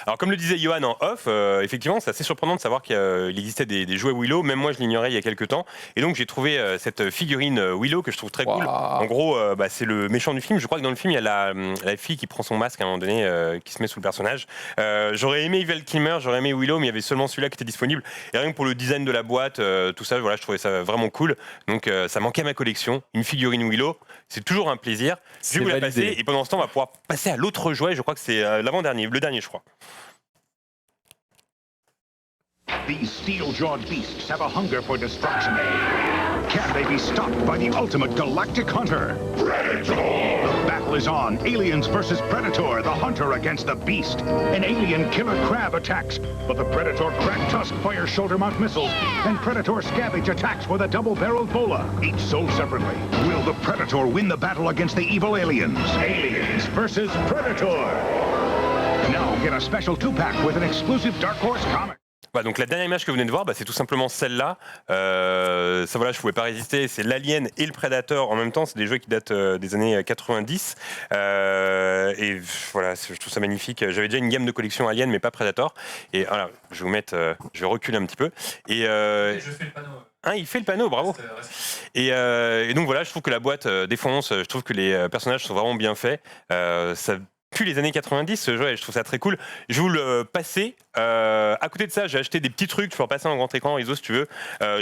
Alors comme le disait Johan en off, effectivement c'est assez surprenant de savoir qu'il existait des jouets Willow, même moi je l'ignorais il y a quelques temps, et donc j'ai trouvé cette figurine Willow que je trouve très cool. En gros c'est le méchant du film, je crois que dans le film il y a la fille qui prend son masque à un moment donné, qui se met sous le personnage. J'aurais aimé Val Kilmer, j'aurais aimé Willow, mais il y avait seulement celui-là qui était disponible, et rien que pour le design de la boîte, tout ça, voilà, je trouvais ça vraiment cool, donc ça manquait à ma collection, une figurine Willow, c'est toujours un plaisir. Je vais vous la passer, et pendant ce temps on va pouvoir passer à l'autre jouet, je crois que c'est l'avant-dernier, le dernier je crois. These steel-jawed beasts have a hunger for destruction. Can they be stopped by the ultimate galactic hunter? Predator! The battle is on. Aliens versus Predator, the hunter against the beast. An alien killer crab attacks, but the Predator crack tusk fires shoulder-mount missiles, and Predator Scavenge attacks with a double-barreled bola, each sold separately. Will the Predator win the battle against the evil aliens? Aliens versus Predator! Now get a special 2-pack with an exclusive Dark Horse comic. Bah, donc la dernière image que vous venez de voir, c'est tout simplement celle-là. Ça voilà, je pouvais pas résister. C'est l'Alien et le Predator en même temps. C'est des jeux qui datent des années 90. Et voilà, je trouve ça magnifique. J'avais déjà une gamme de collection Alien, mais pas Predator. Et voilà, je vais vous mettre, je vais reculer un petit peu. Et je fais le panneau. Hein, il fait le panneau, bravo. Et donc voilà, je trouve que la boîte défonce. Je trouve que les personnages sont vraiment bien faits. Ça pue les années 90, ce jeu, et je trouve ça très cool. Je vais vous le passer. À côté de ça, j'ai acheté des petits trucs. Tu peux en passer en grand écran, Iso, si tu veux.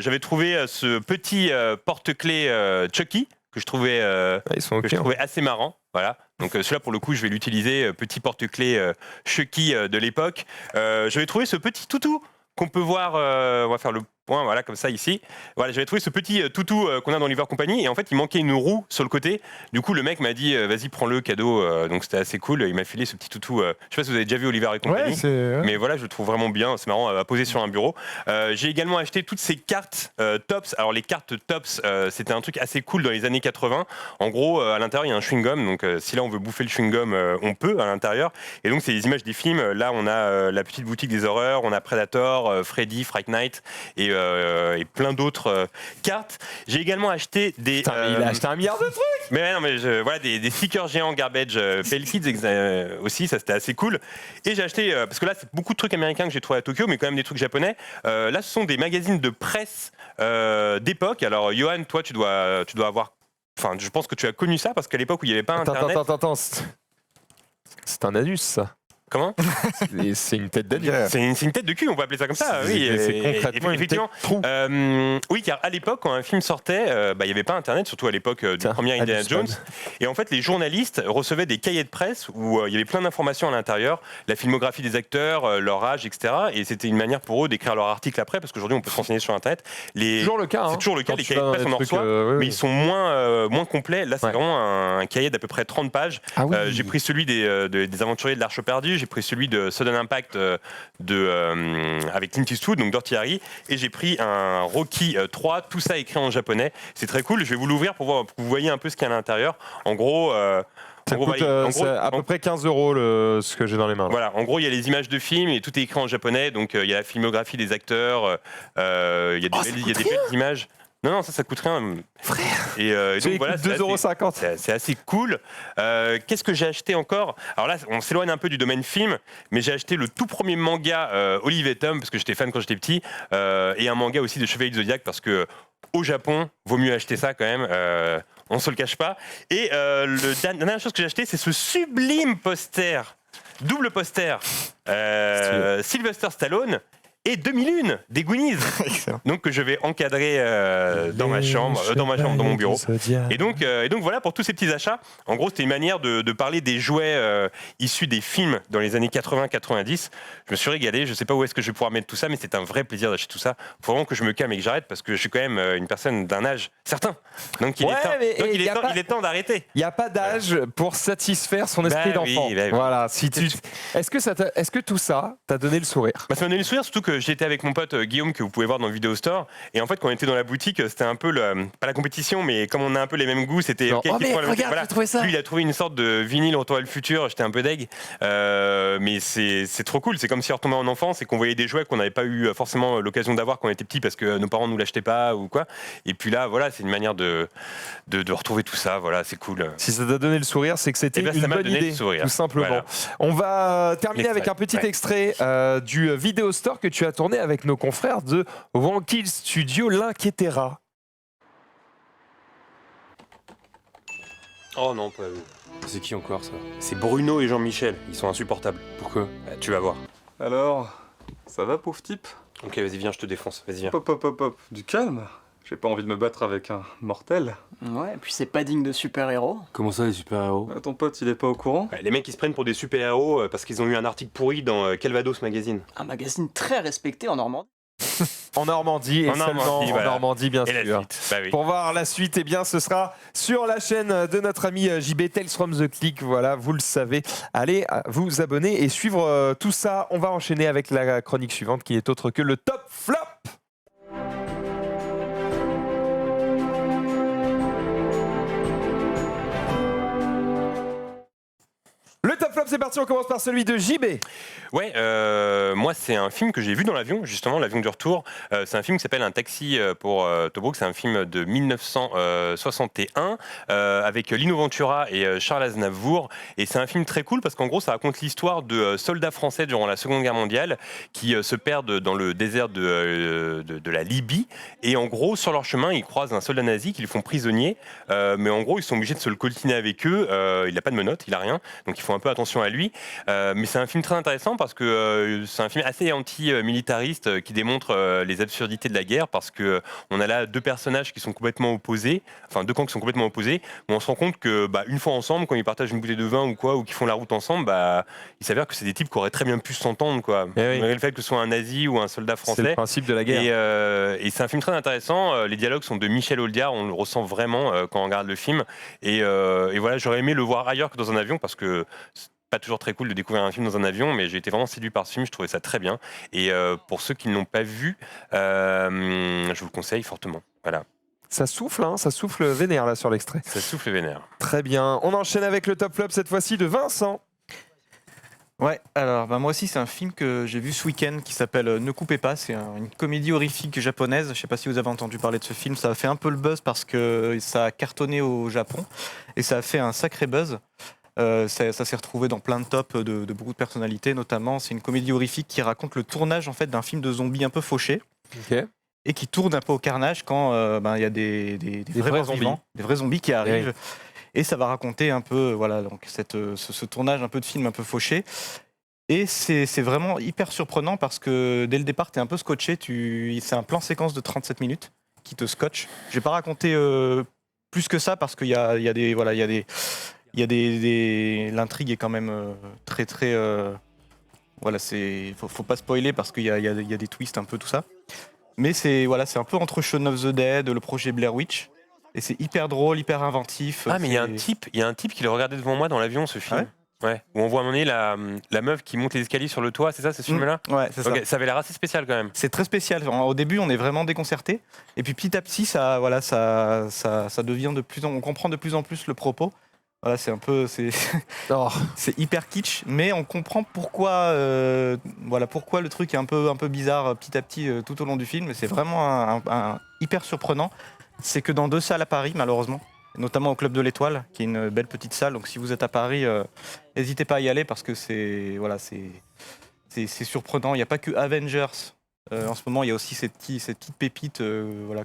J'avais trouvé ce petit porte-clés Chucky que je trouvais, je trouvais assez marrant. Voilà. Donc celui-là, pour le coup, je vais l'utiliser. Petit porte-clés Chucky de l'époque. J'avais trouvé ce petit toutou qu'on peut voir. On va faire le point, voilà, comme ça ici. Voilà, j'avais trouvé ce petit toutou qu'on a dans Liver Company, et en fait il manquait une roue sur le côté. Du coup le mec m'a dit vas-y, prends-le cadeau, donc c'était assez cool. Il m'a filé ce petit toutou. Je sais pas si vous avez déjà vu Oliver et Company, mais voilà, je le trouve vraiment bien, c'est marrant à poser sur un bureau. J'ai également acheté toutes ces cartes Tops. Alors les cartes Tops, c'était un truc assez cool dans les années 80. En gros, à l'intérieur il y a un chewing-gum, donc si là on veut bouffer le chewing-gum, on peut à l'intérieur. Et donc c'est des images des films. Là on a la petite boutique des horreurs, on a Predator, Freddy, Fright Night et plein d'autres cartes. J'ai également acheté des... Putain, il a acheté 1 milliard de trucs. Mais non, mais voilà, des stickers géants Garbage Pail Kids aussi, ça c'était assez cool. Et j'ai acheté, parce que là c'est beaucoup de trucs américains que j'ai trouvé à Tokyo, mais quand même des trucs japonais. Là ce sont des magazines de presse d'époque. Alors Johan, toi tu dois avoir... Enfin, je pense que tu as connu ça, parce qu'à l'époque où il n'y avait pas Internet... Attends. C'est un anus, ça. Comment? C'est une tête d'agneau. C'est une tête de cul, on peut appeler ça comme ça. Oui, C'est concrètement effectivement. Oui, car à l'époque, quand un film sortait, il n'y avait pas Internet, surtout à l'époque du premier Indiana Jones. Et en fait, les journalistes recevaient des cahiers de presse où il y avait plein d'informations à l'intérieur, la filmographie des acteurs, leur âge, etc. Et c'était une manière pour eux d'écrire leur article après, parce qu'aujourd'hui, on peut se renseigner sur Internet. C'est toujours le cas. C'est toujours le cas. Quand Les tu cahiers de vas presse, dans on en des trucs, reçoit, oui, mais ils sont moins complets. Là, c'est vraiment un cahier d'à peu près 30 pages. Ah oui. J'ai pris celui des aventuriers de l'Arche perdue, j'ai pris celui de Sudden Impact avec Clint Eastwood, donc Dirty Harry, et j'ai pris un Rocky 3, tout ça écrit en japonais. C'est très cool, je vais vous l'ouvrir pour que vous voyez un peu ce qu'il y a à l'intérieur. En gros... Ça coûte à peu près 15 euros ce que j'ai dans les mains. Voilà, en gros, il y a les images de films et tout est écrit en japonais. Donc, il y a la filmographie des acteurs, il y a des belles images. Non, ça coûte rien. Frère, et donc voilà, 2,50 €. C'est assez cool. Qu'est-ce que j'ai acheté encore? Alors là, on s'éloigne un peu du domaine film, mais j'ai acheté le tout premier manga Olive et Tom, parce que j'étais fan quand j'étais petit, et un manga aussi de Chevalier du Zodiac, parce que au Japon, vaut mieux acheter ça quand même. On se le cache pas. Et la dernière chose que j'ai acheté, c'est ce sublime poster, double poster, Sylvester Stallone et 2001 des Goonies, donc que je vais encadrer dans ma chambre, dans mon bureau. Et donc voilà pour tous ces petits achats. En gros, c'était une manière de parler des jouets issus des films dans les années 80-90. Je me suis régalé. Je sais pas où est-ce que je vais pouvoir mettre tout ça, mais c'est un vrai plaisir d'acheter tout ça. Faut vraiment que je me calme et que j'arrête parce que je suis quand même une personne d'un âge certain. Donc il est temps d'arrêter. Il n'y a pas d'âge pour satisfaire son esprit d'enfant. Voilà. Est-ce que tout ça t'a donné le sourire? Ça m'a donné le sourire, surtout que j'étais avec mon pote Guillaume, que vous pouvez voir dans le Vidéo Store. Et en fait, quand on était dans la boutique, c'était un peu pas la compétition, mais comme on a un peu les mêmes goûts, c'était genre, regarde, j'ai trouvé ça. Lui, il a trouvé une sorte de vinyle Retour à le futur. J'étais un peu deg, mais c'est trop cool. C'est comme si on retombait en enfance et qu'on voyait des jouets qu'on n'avait pas eu forcément l'occasion d'avoir quand on était petit parce que nos parents nous l'achetaient pas ou quoi. Et puis là, voilà, c'est une manière de retrouver tout ça. Voilà, c'est cool. Si ça t'a donné le sourire, c'est que c'était une bonne idée, tout simplement. Voilà. On va terminer avec un petit extrait du Vidéo Store que tu as tourné avec nos confrères de Wankill Studio, L'Inquiétera. Oh non, pas eux. C'est qui encore ça? C'est Bruno et Jean-Michel, ils sont insupportables. Pourquoi? Tu vas voir. Alors, ça va pauvre type? Ok, vas-y, viens, je te défonce, vas-y, viens. Hop, du calme. J'ai pas envie de me battre avec un mortel. Ouais, et puis c'est pas digne de super-héros. Comment ça, les super-héros? Ton pote, il est pas au courant? Les mecs, ils se prennent pour des super-héros parce qu'ils ont eu un article pourri dans Calvados Magazine. Un magazine très respecté en Normandie. En Normandie, et seulement en Normandie, bien sûr. Bah oui. Pour voir la suite, eh bien, ce sera sur la chaîne de notre ami JB, Tales from the Click. Voilà, vous le savez. Allez vous abonner et suivre tout ça. On va enchaîner avec la chronique suivante qui n'est autre que le Top Flop. Le Top Flop, c'est parti, on commence par celui de JB. Ouais, moi c'est un film que j'ai vu dans l'avion, justement, l'avion du retour. C'est un film qui s'appelle Un taxi pour Tobruk, c'est un film de 1961 avec Lino Ventura et Charles Aznavour. Et c'est un film très cool parce qu'en gros ça raconte l'histoire de soldats français durant la Seconde Guerre mondiale qui se perdent dans le désert de la Libye. Et en gros, sur leur chemin, ils croisent un soldat nazi qu'ils font prisonnier. Mais en gros, ils sont obligés de se le coltiner avec eux. Il n'a pas de menottes, il n'a rien. Donc ils font un peu attention à lui. Mais c'est un film très intéressant parce que c'est un film assez anti-militariste qui démontre les absurdités de la guerre parce que on a là deux personnages qui sont complètement opposés, enfin deux camps qui sont complètement opposés, mais on se rend compte que une fois ensemble, quand ils partagent une bouteille de vin ou quoi, ou qu'ils font la route ensemble, il s'avère que c'est des types qui auraient très bien pu s'entendre, quoi. Malgré le fait que ce soit un nazi ou un soldat français. C'est le principe de la guerre. Et c'est un film très intéressant. Les dialogues sont de Michel Audiard, on le ressent vraiment quand on regarde le film. Et voilà, j'aurais aimé le voir ailleurs que dans un avion parce que c'est pas toujours très cool de découvrir un film dans un avion, mais j'ai été vraiment séduit par ce film, je trouvais ça très bien. Et pour ceux qui ne l'ont pas vu, je vous le conseille fortement. Voilà. Ça souffle, hein, ça souffle vénère là sur l'extrait. Ça souffle vénère. Très bien. On enchaîne avec le Top Flop cette fois-ci de Vincent. Ouais, alors moi aussi c'est un film que j'ai vu ce week-end qui s'appelle Ne coupez pas, c'est une comédie horrifique japonaise, je sais pas si vous avez entendu parler de ce film, ça a fait un peu le buzz parce que ça a cartonné au Japon et ça a fait un sacré buzz. Ça s'est retrouvé dans plein de tops de beaucoup de personnalités, notamment c'est une comédie horrifique qui raconte le tournage en fait d'un film de zombies un peu fauché et qui tourne un peu au carnage quand il y a des vrais zombies qui arrivent. Et ça va raconter un peu donc ce tournage un peu de film un peu fauché. Et c'est vraiment hyper surprenant parce que dès le départ, tu es un peu scotché. C'est un plan séquence de 37 minutes qui te scotche. Je vais pas raconter plus que ça parce qu'il y a des... L'intrigue est quand même très très... Voilà, faut pas spoiler parce qu'il y a des twists un peu tout ça. Mais c'est un peu entre Shaun of the Dead, le projet Blair Witch. Et c'est hyper drôle, hyper inventif. Ah mais il y a un type qui le regardait devant moi dans l'avion, ce film. Ouais, où on voit à un moment donné la meuf qui monte les escaliers sur le toit, c'est ça, ce film-là? Ouais, c'est ça. Ça avait l'air assez spécial quand même. C'est très spécial. Au début, on est vraiment déconcerté. Et puis petit à petit, ça devient on comprend de plus en plus le propos. Voilà, c'est c'est hyper kitsch, mais on comprend pourquoi le truc est un peu bizarre petit à petit tout au long du film. Et c'est vraiment un hyper surprenant. C'est que dans 2 salles à Paris, malheureusement, notamment au Club de l'Étoile, qui est une belle petite salle. Donc si vous êtes à Paris, n'hésitez pas à y aller parce que c'est surprenant. Il n'y a pas que Avengers. En ce moment, il y a aussi ces petites pépites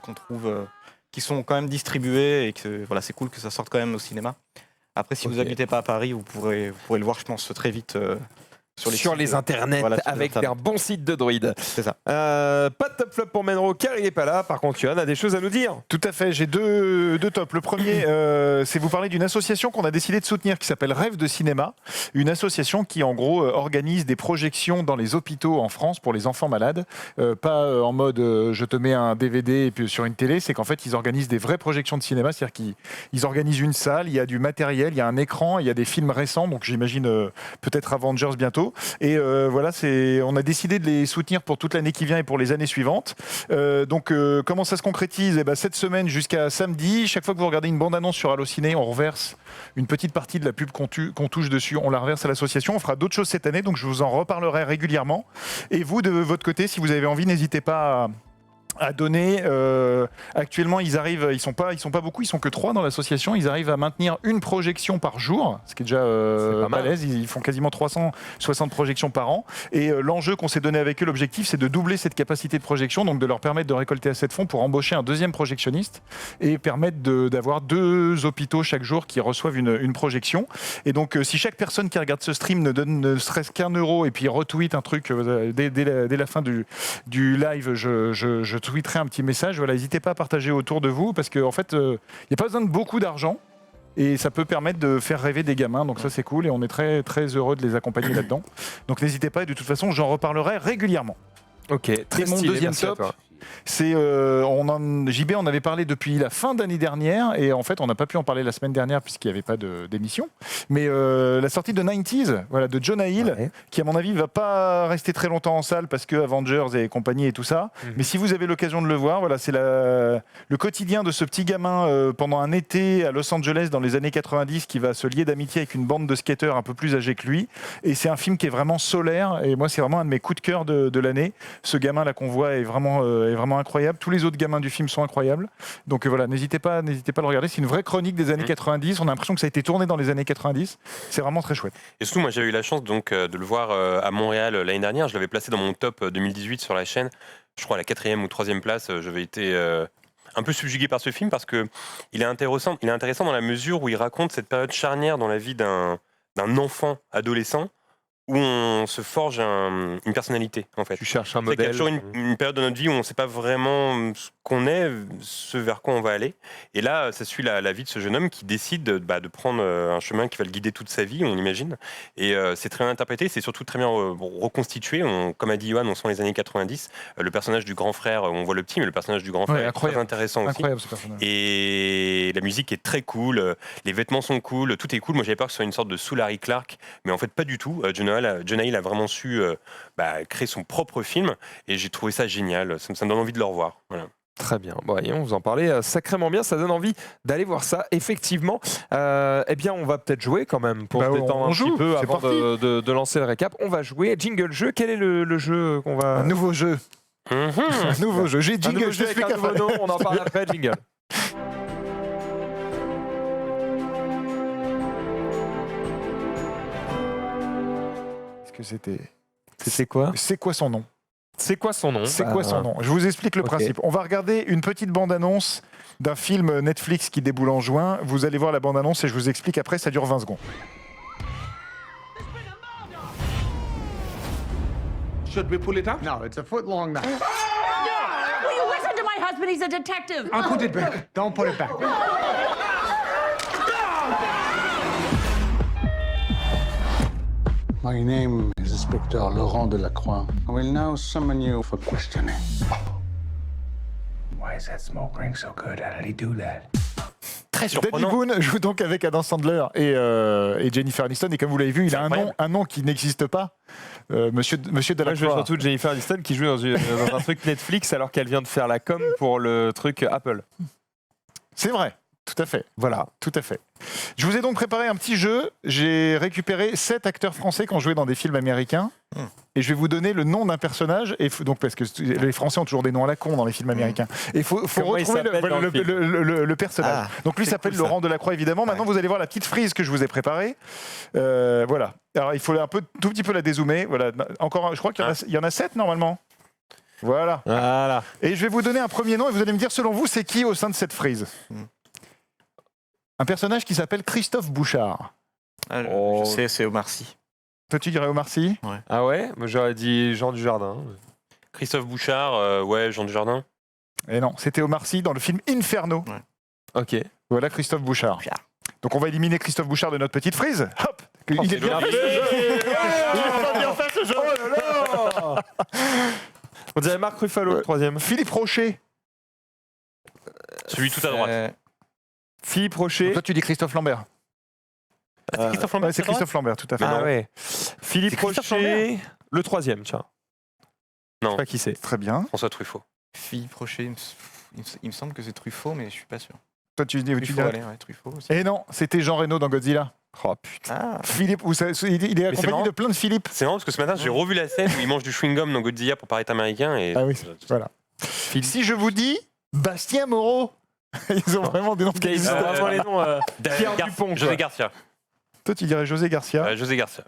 qu'on trouve, qui sont quand même distribuées et que c'est cool que ça sorte quand même au cinéma. Après, si vous n'habitez pas à Paris, vous pourrez le voir, je pense, très vite sur les internets, avec un bon site de droïdes. C'est ça. Pas de top flop pour Menro car il n'est pas là. Par contre, Yohan a des choses à nous dire. Tout à fait, j'ai deux tops. Le premier, c'est vous parler d'une association qu'on a décidé de soutenir qui s'appelle Rêve de Cinéma. Une association qui, en gros, organise des projections dans les hôpitaux en France pour les enfants malades. Pas en mode je te mets un DVD et puis sur une télé, c'est qu'en fait, ils organisent des vraies projections de cinéma. C'est-à-dire qu'ils organisent une salle, il y a du matériel, il y a un écran, il y a des films récents, donc j'imagine peut-être Avengers bientôt. Et on a décidé de les soutenir pour toute l'année qui vient et pour les années suivantes. Donc comment ça se concrétise? Cette semaine jusqu'à samedi, chaque fois que vous regardez une bande-annonce sur Allociné, on reverse une petite partie de la pub qu'on touche dessus, on la reverse à l'association. On fera d'autres choses cette année, donc je vous en reparlerai régulièrement. Et vous, de votre côté, si vous avez envie, n'hésitez pas à donner. Actuellement, ils sont pas beaucoup, ils sont que 3 dans l'association. Ils arrivent à maintenir une projection par jour, ce qui est déjà balèze. Ils font quasiment 360 projections par an. Et l'enjeu qu'on s'est donné avec eux, l'objectif, c'est de doubler cette capacité de projection, donc de leur permettre de récolter assez de fonds pour embaucher un deuxième projectionniste et permettre d'avoir 2 hôpitaux chaque jour qui reçoivent une projection. Et donc, si chaque personne qui regarde ce stream ne donne ne serait-ce qu'1 euro et puis retweet un truc dès la fin du live, je tweeterai un petit message. Voilà, n'hésitez pas à partager autour de vous parce qu'en fait, il n'y a pas besoin de beaucoup d'argent et ça peut permettre de faire rêver des gamins. Donc ça, c'est cool et on est très, très heureux de les accompagner là-dedans. Donc n'hésitez pas et de toute façon, j'en reparlerai régulièrement. Ok, très mon stylé, deuxième top. C'est JB en avait parlé depuis la fin d'année dernière et en fait on n'a pas pu en parler la semaine dernière puisqu'il n'y avait pas d'émission, mais la sortie de 90s, de Jonah Hill, qui à mon avis va pas rester très longtemps en salle parce que Avengers et compagnie et tout ça, mais si vous avez l'occasion de le voir, c'est le quotidien de ce petit gamin pendant un été à Los Angeles dans les années 90 qui va se lier d'amitié avec une bande de skateurs un peu plus âgés que lui, et c'est un film qui est vraiment solaire et moi c'est vraiment un de mes coups de cœur de l'année. Ce gamin là qu'on voit est vraiment incroyable. Tous les autres gamins du film sont incroyables. Donc voilà, n'hésitez pas à le regarder. C'est une vraie chronique des années 90. On a l'impression que ça a été tourné dans les années 90. C'est vraiment très chouette. Et surtout, moi, j'avais eu la chance donc de le voir à Montréal l'année dernière. Je l'avais placé dans mon top 2018 sur la chaîne. Je crois à la 4e ou 3e place. J'avais été un peu subjugué par ce film parce que il est intéressant dans la mesure où il raconte cette période charnière dans la vie d'un enfant adolescent, où on se forge une personnalité, en fait. Tu cherches un modèle. Il y a toujours une période de notre vie où on ne sait pas vraiment ce qu'on est, ce vers quoi on va aller. Et là, ça suit la vie de ce jeune homme qui décide de prendre un chemin qui va le guider toute sa vie, on imagine. Et c'est très bien interprété, c'est surtout très bien reconstitué. Comme a dit Yohan, on sent les années 90. Le personnage du grand frère, on voit le petit, mais le personnage du grand frère est très intéressant incroyable, aussi. Ce personnage. Et la musique est très cool, les vêtements sont cool, tout est cool. Moi, j'avais peur que ce soit une sorte de sous Larry Clark, mais en fait, pas du tout. Jonah Hill a vraiment su créer son propre film et j'ai trouvé ça génial. Ça me donne envie de le revoir. Voilà. Très bien. Bon, et on vous en parlait sacrément bien. Ça donne envie d'aller voir ça. Effectivement, eh bien, on va peut-être jouer quand même pour se détendre un petit peu avant de lancer le récap. On va jouer. Jingle jeu. Quel est le jeu qu'on va... Un nouveau jeu. Un nouveau jeu. J'ai jingle. Un nouveau jeu avec un nouveau nom. On en parle après. Jingle. Que c'était quoi? C'est quoi son nom? C'est quoi son nom? C'est quoi son nom? Je vous explique le principe. On va regarder une petite bande-annonce d'un film Netflix qui déboule en juin. Vous allez voir la bande-annonce et je vous explique après, ça dure 20 secondes. Should we pull it out? No, it's a foot long now. Will you listen to my husband? He's a detective. I'll put it back. Don't put it back. My name is Inspector Laurent Delacroix. I will now summon you for questioning. Why is that smoke ring so good? How did he do that? Très Danny surprenant. Boone joue donc avec Adam Sandler et Jennifer Aniston. Et comme vous l'avez vu, il a un nom qui n'existe pas. Monsieur Moi, je veux Delacroix. surtout Jennifer Aniston qui joue dans un truc Netflix alors qu'elle vient de faire la com pour le truc Apple. C'est vrai. Tout à fait. Voilà. Tout à fait. Je vous ai donc préparé un petit jeu. J'ai récupéré 7 acteurs français qui ont joué dans des films américains. Et je vais vous donner le nom d'un personnage. Et donc, parce que les Français ont toujours des noms à la con dans les films américains. Et il faut Comment il retrouver s'appelle dans le film le personnage. Donc lui s'appelle Laurent Delacroix, évidemment. Maintenant, vous allez voir la petite frise que je vous ai préparée. Voilà. Alors, il faut tout petit peu la dézoomer. Voilà. Encore, je crois qu'il y en a 7 normalement. Voilà. Et je vais vous donner un premier nom et vous allez me dire, selon vous, c'est qui au sein de cette frise. Un personnage qui s'appelle Christophe Bouchard. Je sais, c'est Omar Sy. Toi, tu dirais Omar Sy ? Ah ouais? Moi, j'aurais dit Jean Dujardin. Christophe Bouchard, ouais, Jean Dujardin. Et non, c'était Omar Sy dans le film Inferno. Ok. Voilà Christophe Bouchard. Donc on va éliminer Christophe Bouchard de notre petite frise. Hop. Il est bien fait. Il est bien fait ce jeu. Oh là là. On dirait Marc Ruffalo, le troisième. Philippe Rocher. Celui tout à droite. Philippe Rocher. Donc toi, tu dis Christophe Lambert. C'est Christophe Lambert. Ouais, c'est Christophe Lambert, tout à fait. Ah ouais. Philippe C'est Christophe Rocher, le troisième, tiens. Non. Je sais pas qui c'est. Très bien. François Truffaut. Philippe Rocher, il me semble que c'est Truffaut, mais je suis pas sûr. Toi, tu dis Truffaut, allez, ouais, Truffaut aussi. Et non, c'était Jean Reno dans Godzilla. Oh putain. Philippe, il est accompagné de plein de Philippe. C'est marrant parce que ce matin, j'ai revu la scène où il mange du chewing-gum dans Godzilla pour paraître américain. Et... Ah oui, voilà. Si je vous dis Bastien Moreau, ils ont vraiment des noms qui Ils ont vraiment les noms. Pierre Dupont. José Garcia. Toi, tu dirais José Garcia. José Garcia.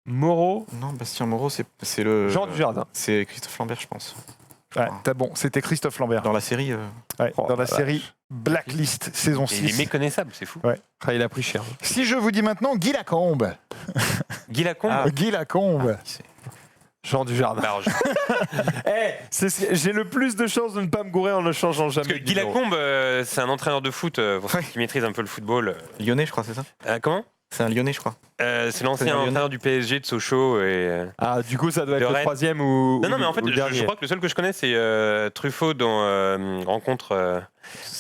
Moreau. Non, Bastien Moreau, c'est le. Jean Dujardin. C'est Christophe Lambert, je pense. Ouais, t'as bon, c'était Christophe Lambert. Dans la série. Ouais, dans la série Blacklist, saison 6. Il est méconnaissable, c'est fou. Ouais. Ah, il a pris cher. Si je vous dis maintenant Guy Lacombe. Guy Lacombe. Guy Lacombe. Jean Dujardin. J'ai le plus de chances de ne pas me gourer en ne changeant jamais. Parce que Guy Lacombe, c'est un entraîneur de foot qui maîtrise un peu le football. Lyonnais, je crois, c'est ça Comment C'est un Lyonnais, je crois. C'est l'ancien entraîneur du PSG de Sochaux. Et, Ah, du coup, ça doit être le troisième ou. Non, mais en fait, ou le je dernier. crois que le seul que je connais, c'est Truffaut dans Rencontre.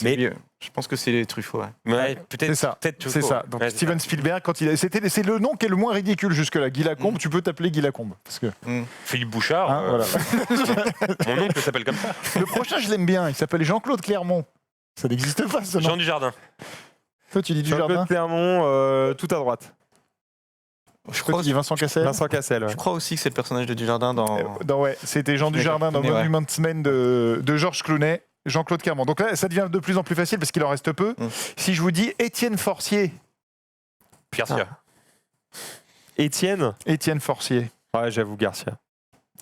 Mais je pense que c'est les Truffaut. Ouais, peut-être. C'est ça. Peut-être C'est Truffaut. ça. Donc Ouais, Steven Spielberg, c'est le nom qui est le moins ridicule jusque-là. Guy Lacombe, tu peux t'appeler Guy Lacombe. Parce que, Philippe Bouchard. hein, voilà. Mon oncle s'appelle comme ça. Le prochain, je l'aime bien. Il s'appelle Jean-Claude Clermont. Ça n'existe pas, ce nom. Jean Dujardin. Toi, tu dis Jean-Claude Dujardin. Clermont, tout à droite. Je crois que tu dis Vincent Cassel. Vincent Cassel, ouais. Je crois aussi que c'est le personnage de Dujardin dans. Ouais, c'était Jean Dujardin dans Ouais. Monument Men de Georges Clooney. Jean-Claude Clermont. Donc là, ça devient de plus en plus facile parce qu'il en reste peu. Si je vous dis Étienne Forcier. Garcia. Étienne. Étienne Forcier. Ouais, j'avoue, Garcia.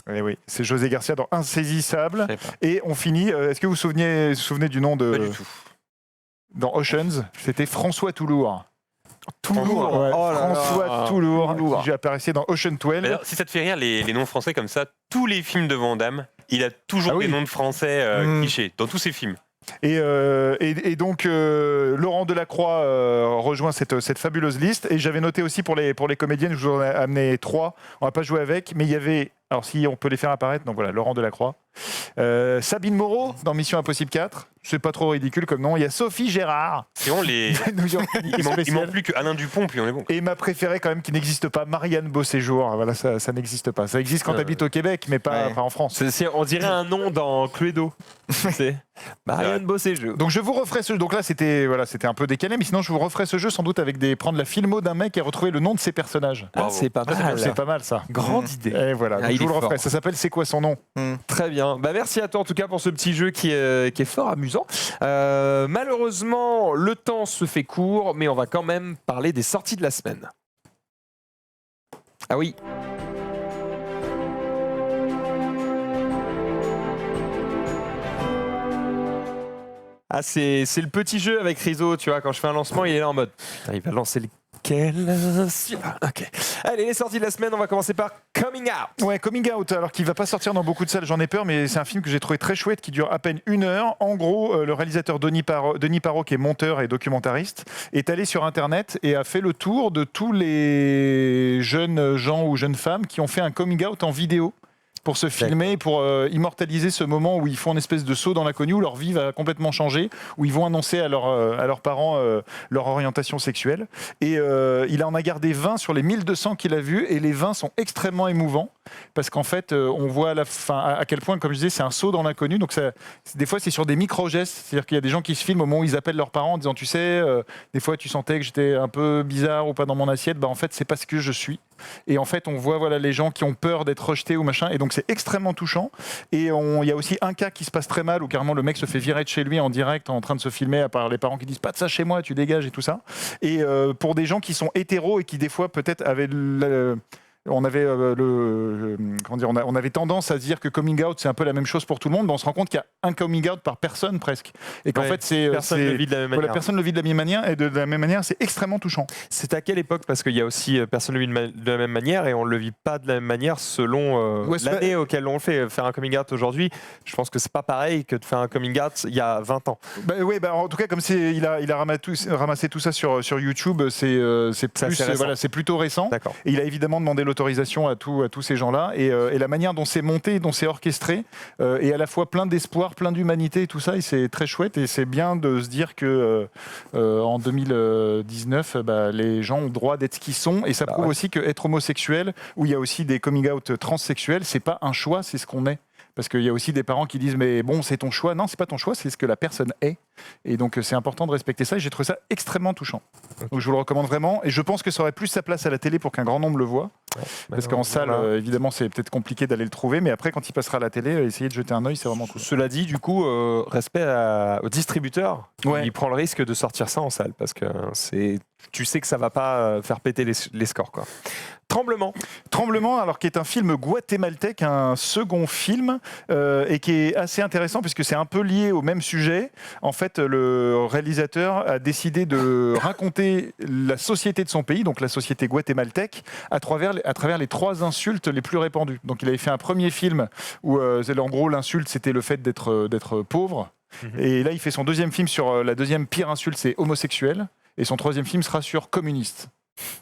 Eh oui, c'est José Garcia dans Insaisissable. Et on finit. Est-ce que vous vous souvenez du nom de. Pas du tout. Dans Oceans, c'était François Toulour. Toulour. Ouais, Oh là là. François Toulour. J'ai apparaissé dans Ocean 12. D'ailleurs, si ça te fait rire, les noms français comme ça, tous les films de Van Damme, il a toujours des noms de français clichés, dans tous ses films. Et donc, Laurent Delacroix rejoint cette fabuleuse liste. Et j'avais noté aussi pour les comédiennes, je vous en ai amené 3. On va pas jouer avec, mais il y avait, alors si on peut les faire apparaître, donc voilà, Laurent Delacroix. Sabine Moreau dans Mission Impossible 4. C'est pas trop ridicule comme nom. Il y a Sophie Gérard. C'est vraiment il manque plus que Alain Dupont, puis on est bon. Et ma préférée quand même qui n'existe pas, Marianne Beauséjour. Voilà, ça n'existe pas. Ça existe quand tu habites au Québec, mais pas en France. On dirait un nom dans Cluedo. C'est Marianne Beauséjour. Donc je vous referai ce jeu. Donc là c'était un peu décalé, mais sinon je vous referai ce jeu sans doute avec prendre la filmo d'un mec et retrouver le nom de ses personnages. Ah, c'est pas mal. C'est pas mal ça. Grande idée. Et voilà. Donc, il je vous est le referai. fort. Ça s'appelle C'est quoi son nom? Très bien. Bah, merci à toi en tout cas pour ce petit jeu qui est fort amusant. Malheureusement, le temps se fait court, mais on va quand même parler des sorties de la semaine. Ah oui. Ah, c'est le petit jeu avec Rizzo, tu vois, quand je fais un lancement, il est là en mode, putain, il va lancer le Ok. Allez, les sorties de la semaine, on va commencer par Coming Out. Ouais, Coming Out, alors qu'il va pas sortir dans beaucoup de salles, j'en ai peur, mais c'est un film que j'ai trouvé très chouette, qui dure à peine 1 heure. En gros, le réalisateur Denis Parot, qui est monteur et documentariste, est allé sur Internet et a fait le tour de tous les jeunes gens ou jeunes femmes qui ont fait un coming out en vidéo pour se filmer, pour immortaliser ce moment où ils font une espèce de saut dans l'inconnu, où leur vie va complètement changer, où ils vont annoncer à leurs parents leur orientation sexuelle. Et il en a gardé 20 sur les 1200 qu'il a vus, et les 20 sont extrêmement émouvants, parce qu'en fait, on voit à la fin à quel point, comme je disais, c'est un saut dans l'inconnu. Donc des fois, c'est sur des micro-gestes, c'est-à-dire qu'il y a des gens qui se filment au moment où ils appellent leurs parents en disant, tu sais, des fois tu sentais que j'étais un peu bizarre ou pas dans mon assiette, en fait, c'est parce que je suis. Et en fait, on voit les gens qui ont peur d'être rejetés ou machin, et donc c'est extrêmement touchant. Et il y a aussi un cas qui se passe très mal, où carrément le mec se fait virer de chez lui en direct, en train de se filmer, à part les parents qui disent pas de ça chez moi, tu dégages et tout ça. Et pour des gens qui sont hétéros et qui des fois peut-être avaient on avait on avait tendance à se dire que coming out c'est un peu la même chose pour tout le monde, mais on se rend compte qu'il y a un coming out par personne presque, et qu'en fait personne ne le vit de la même manière. Personne le vit de la même manière, et de la même manière c'est extrêmement touchant. C'est à quelle époque? Parce qu'il y a aussi personne ne le vit de la même manière, et on ne le vit pas de la même manière selon l'année auquelle on le fait. Faire un coming out aujourd'hui, je pense que c'est pas pareil que de faire un coming out il y a 20 ans. En tout cas, comme il a ramassé tout ça sur YouTube, c'est plutôt récent. D'accord. Et il a évidemment demandé l'autorisation à tous ces gens-là, et la manière dont c'est monté, dont c'est orchestré, est à la fois plein d'espoir, plein d'humanité et tout ça, et c'est très chouette, et c'est bien de se dire que en 2019, les gens ont le droit d'être ce qu'ils sont, et ça prouve aussi qu'être homosexuel, où il y a aussi des coming out transsexuels, c'est pas un choix, c'est ce qu'on est. Parce qu'il y a aussi des parents qui disent mais bon, c'est ton choix. Non, c'est pas ton choix, c'est ce que la personne est. Et donc c'est important de respecter ça, et j'ai trouvé ça extrêmement touchant. Donc je vous le recommande vraiment, et je pense que ça aurait plus sa place à la télé pour qu'un grand nombre le voit. Parce qu'en salle, évidemment, c'est peut-être compliqué d'aller le trouver, mais après, quand il passera à la télé, essayez de jeter un œil, c'est vraiment cool. Cela dit, du coup, respect au distributeur. Il prend le risque de sortir ça en salle, parce que tu sais que ça va pas faire péter les scores, quoi. Tremblement, alors qui est un film guatémaltèque, un second film, et qui est assez intéressant puisque c'est un peu lié au même sujet. En fait, le réalisateur a décidé de raconter la société de son pays, donc la société guatémaltèque, à travers les 3 insultes les plus répandues. Donc il avait fait un premier film où, en gros, l'insulte, c'était le fait d'être pauvre. Et là, il fait son deuxième film sur la deuxième pire insulte, c'est homosexuel. Et son troisième film sera sur communiste.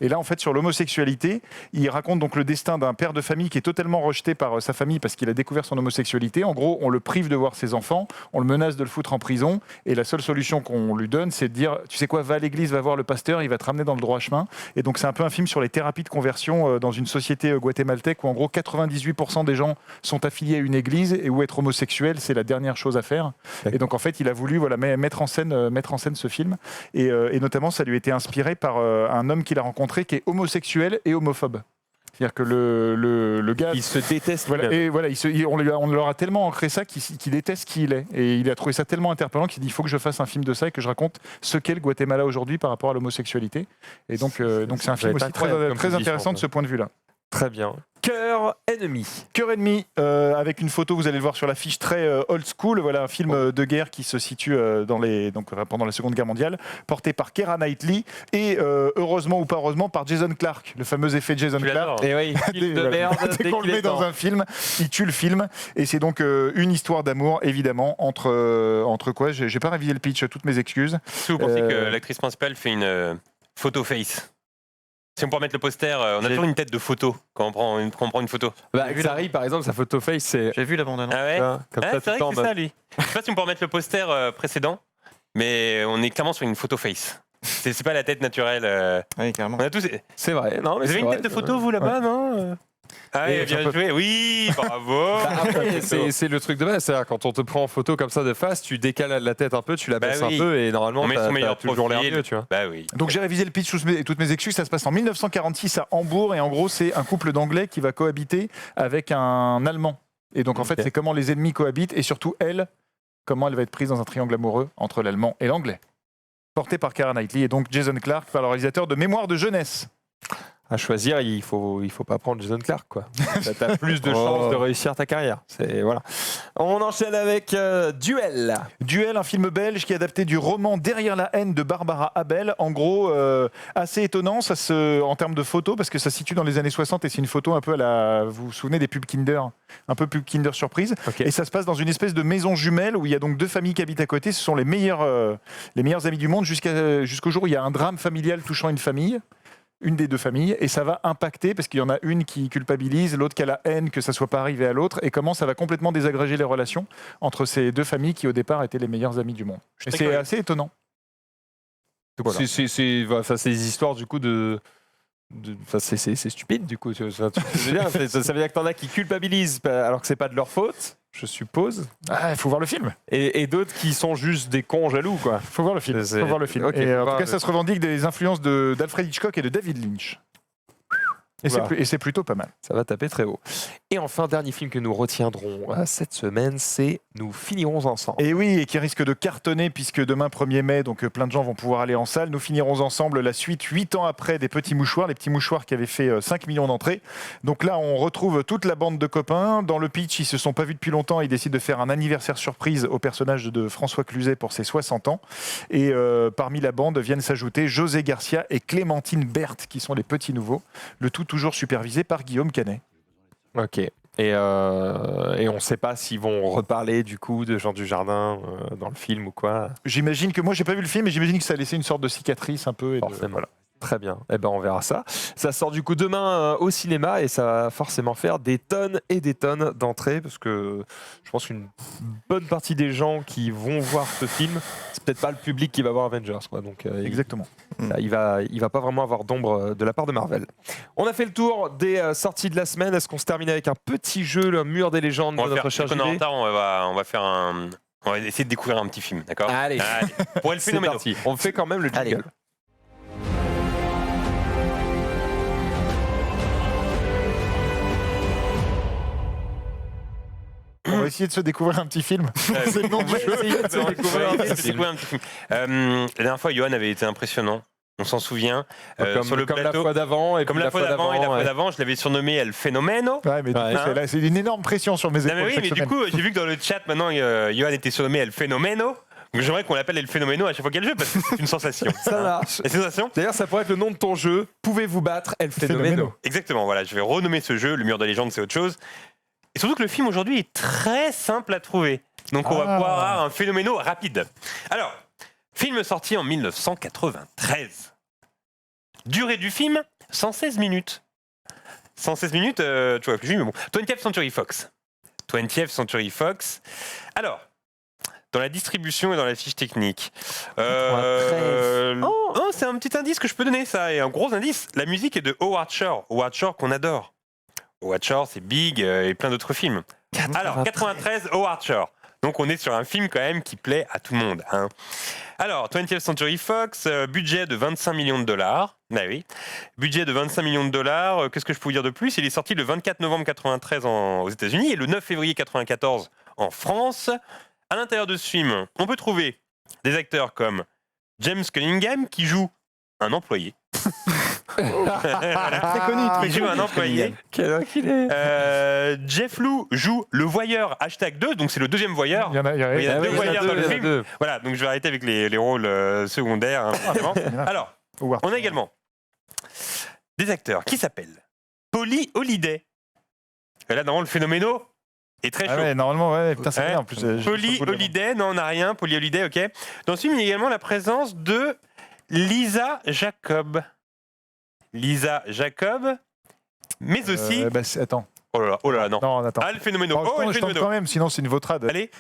Et là, en fait, sur l'homosexualité, il raconte donc le destin d'un père de famille qui est totalement rejeté par sa famille parce qu'il a découvert son homosexualité. En gros, on le prive de voir ses enfants, on le menace de le foutre en prison, et la seule solution qu'on lui donne, c'est de dire, tu sais quoi, va à l'église, va voir le pasteur, il va te ramener dans le droit chemin. Et donc, c'est un peu un film sur les thérapies de conversion dans une société guatémaltèque où, en gros, 98% des gens sont affiliés à une église, et où être homosexuel, c'est la dernière chose à faire. Et donc, en fait, il a voulu mettre en scène ce film, et notamment, ça lui a été inspiré par un homme qu'il a rencontré qui est homosexuel et homophobe. C'est-à-dire que le gars... Il se déteste. On leur a tellement ancré ça qu'il déteste qui il est. Et il a trouvé ça tellement interpellant qu'il dit il faut que je fasse un film de ça et que je raconte ce qu'est le Guatemala aujourd'hui par rapport à l'homosexualité. Et donc c'est un film aussi très intéressant de ce point de vue-là. Très bien. Cœur ennemi. Cœur ennemi, avec une photo, vous allez le voir sur l'affiche, très old school. Voilà un film de guerre qui se situe pendant la Seconde Guerre mondiale, porté par Keira Knightley et heureusement ou pas heureusement par Jason Clarke, le fameux effet Jason Clarke. Et oui, film de merde. Dès qu'on le met dans un film, il tue le film. Et c'est donc une histoire d'amour, évidemment, entre quoi j'ai pas révisé le pitch, toutes mes excuses. Est-ce que vous pensez que l'actrice principale fait une photo face? Si on peut remettre le poster, on a toujours une tête de photo quand on prend une photo. Xari, par exemple, sa photo face, c'est... J'ai vu la bande-annonce. Ah ouais, comme c'est vrai que c'est ça, lui. Je sais pas si on peut remettre le poster précédent, mais on est clairement sur une photo face. C'est pas la tête naturelle. Oui, carrément. On a tous... C'est vrai. Non, mais vous avez une tête de photo, vous, là-bas, non? Ah oui, bien joué, oui, bravo. Après, c'est le truc de base, c'est-à-dire quand on te prend en photo comme ça de face, tu décales la tête un peu, tu la baisses un peu, et normalement t'as toujours l'air mieux, tu vois. Bah oui. Donc j'ai révisé le pitch et toutes mes excuses, ça se passe en 1946 à Hambourg, et en gros c'est un couple d'Anglais qui va cohabiter avec un Allemand. Et donc en fait c'est comment les ennemis cohabitent, et surtout comment elle va être prise dans un triangle amoureux entre l'Allemand et l'Anglais. Porté par Keira Knightley, et donc Jason Clarke par le réalisateur de Mémoire de jeunesse. à choisir, il faut pas prendre Jason Clarke, quoi. T'as plus de chances de réussir ta carrière. Voilà. On enchaîne avec Duel. Duel, un film belge qui est adapté du roman Derrière la haine de Barbara Abel. En gros, assez étonnant en termes de photos, parce que ça se situe dans les années 60 et c'est une photo un peu vous vous souvenez des pubs Kinder, un peu pub Kinder Surprise. Okay. Et ça se passe dans une espèce de maison jumelle où il y a donc 2 familles qui habitent à côté. Ce sont les meilleurs amis du monde jusqu'au jour où il y a un drame familial touchant une des 2 familles, et ça va impacter, parce qu'il y en a une qui culpabilise, l'autre qui a la haine que ça soit pas arrivé à l'autre, et comment ça va complètement désagréger les relations entre ces 2 familles qui au départ étaient les meilleurs amis du monde. Et c'est assez étonnant. Voilà. C'est des histoires du coup c'est stupide du coup. Ça veut dire que t'en as qui culpabilisent alors que c'est pas de leur faute, je suppose. Il faut voir le film. Et d'autres qui sont juste des cons jaloux, quoi. Faut voir le film. Okay, et en tout cas, ça se revendique des influences d'Alfred Hitchcock et de David Lynch. Et c'est plutôt pas mal. Ça va taper très haut. Et enfin, dernier film que nous retiendrons cette semaine, c'est Nous finirons ensemble. Et oui, et qui risque de cartonner puisque demain 1er mai, donc plein de gens vont pouvoir aller en salle. Nous finirons ensemble la suite 8 ans après des Petits Mouchoirs, les Petits Mouchoirs qui avaient fait 5 millions d'entrées. Donc là, on retrouve toute la bande de copains. Dans le pitch, ils se sont pas vus depuis longtemps. Ils décident de faire un anniversaire surprise au personnage de François Cluzet pour ses 60 ans. Et parmi la bande viennent s'ajouter José Garcia et Clémentine Berthe, qui sont les petits nouveaux. Le tout toujours supervisé par Guillaume Canet. Ok. Et on ne sait pas s'ils vont reparler du coup de Jean Dujardin dans le film ou quoi. J'imagine que moi j'ai pas vu le film, mais j'imagine que ça a laissé une sorte de cicatrice un peu. Voilà. Très bien. Eh ben on verra ça. Ça sort du coup demain au cinéma et ça va forcément faire des tonnes et des tonnes d'entrées parce que je pense qu'une bonne partie des gens qui vont voir ce film, c'est peut-être pas le public qui va voir Avengers, quoi. Donc exactement. Il va pas vraiment avoir d'ombre de la part de Marvel. On a fait le tour des sorties de la semaine. Est-ce qu'on se termine avec un petit jeu, le Mur des légendes de notre cher JD ? En retard, on va essayer de découvrir un petit film, d'accord ? Allez. Pour le phénomène. On fait quand même le jingle. Allez. On va essayer de se découvrir un petit film. C'est le nom du jeu. La dernière fois, Johan avait été impressionnant. On s'en souvient. Sur le plateau, la fois d'avant et la fois d'avant, je l'avais surnommé El Fenomeno. Ouais, mais là, c'est une énorme pression sur mes épaules. Mais du coup, j'ai vu que dans le chat, maintenant, Johan était surnommé El Fenomeno. Donc j'aimerais qu'on l'appelle El Fenomeno à chaque fois qu'elle joue parce que c'est une sensation. Ça marche. La sensation. D'ailleurs, ça pourrait être le nom de ton jeu. Pouvez-vous battre El Fenomeno ? Exactement, voilà. Je vais renommer ce jeu. Le Mur des légendes, c'est autre chose. Et surtout que le film aujourd'hui est très simple à trouver. Donc on va pouvoir avoir un phénoméno rapide. Alors, film sorti en 1993. Durée du film, 116 minutes. 116 minutes, tu vois plus, mais bon. 20th Century Fox. 20th Century Fox. Alors, dans la distribution et dans la fiche technique. C'est un petit indice que je peux donner, ça. Et un gros indice, la musique est de Howard Shore. Howard Shore qu'on adore. Howard Shore, c'est Big et plein d'autres films. Alors, 93, Howard Shore. Donc, on est sur un film quand même qui plaît à tout le monde. Hein. Alors, 20th Century Fox, budget de 25 millions de dollars. Bah oui. Budget de 25 millions de dollars. Qu'est-ce que je peux vous dire de plus ? Il est sorti le 24 novembre 93 aux États-Unis et le 9 février 94 en France. À l'intérieur de ce film, on peut trouver des acteurs comme James Cunningham qui joue un employé. Très connu. Il joue un employé. Quel enculé. Jeff Lou joue le voyeur #2, donc c'est le deuxième voyeur. Il y a deux voyeurs dans le film. Voilà, donc je vais arrêter avec les rôles secondaires. Hein, alors, on a également des acteurs qui s'appellent Polly Holiday. Et là, normalement, le phénoméno est très chaud. Ouais, normalement, putain, c'est bien en plus. Polly Holiday, non, on n'a rien. Polly Holiday, ok. Dans ce film, il y a également la présence de Lisa Jacob. Lisa Jacob, mais aussi. Attends. Oh là là, non. Non, attends. Ah, le phénoméno. Je tente quand même, sinon c'est une vautrade. Allez.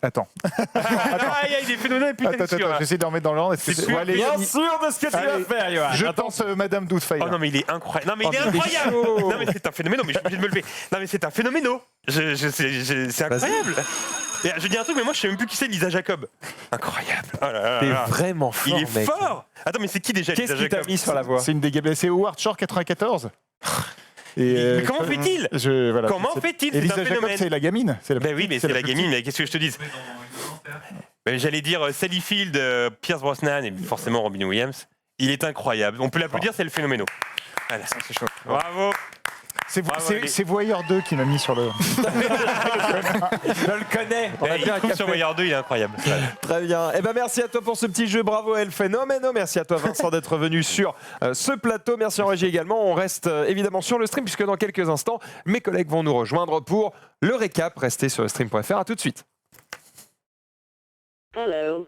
Attends. Il y a des phénoménos, putain, attends, j'essaie de remettre dans l'ordre. C'est sûr. Bien sûr de ce que tu vas faire, Johan. Je pense Madame Doubtfire. Oh non, mais il est incroyable. Non, mais il est incroyable. Non, mais c'est un phénoméno, mais je suis obligé de me lever. Non, mais c'est un phénoméno. C'est incroyable. Et je dis un truc, mais moi je sais même plus qui c'est Lisa Jacob. Incroyable. Oh là là. T'es vraiment fort, Il est mec. fort. Attends, mais c'est qui déjà Lisa Jacob ? Qu'est-ce qui t'a mis sur la voie ? C'est une des gables. C'est Howard Shore 94. Mais comment fait-il ? Comment fait-il ? C'est un Lisa Jacob, phénomène. c'est la gamine. Ben oui, mais c'est la gamine. Mais qu'est-ce que je te dis ? J'allais dire Sally Field, Pierce Brosnan et forcément Robin Williams. Il est incroyable. On peut l'applaudir, c'est le phénoméno. Voilà, c'est chaud. Bravo. C'est Voyeur 2 qui m'a mis sur le. Je le connais. On a Il bien un coupe café. sur Voyeur 2, il est incroyable. Très bien. Eh ben merci à toi pour ce petit jeu. Bravo El Phénomène. Merci à toi Vincent d'être venu sur ce plateau. Merci en régie également. On reste évidemment sur le stream puisque dans quelques instants, mes collègues vont nous rejoindre pour le récap. Restez sur le stream.fr. À tout de suite. Hello.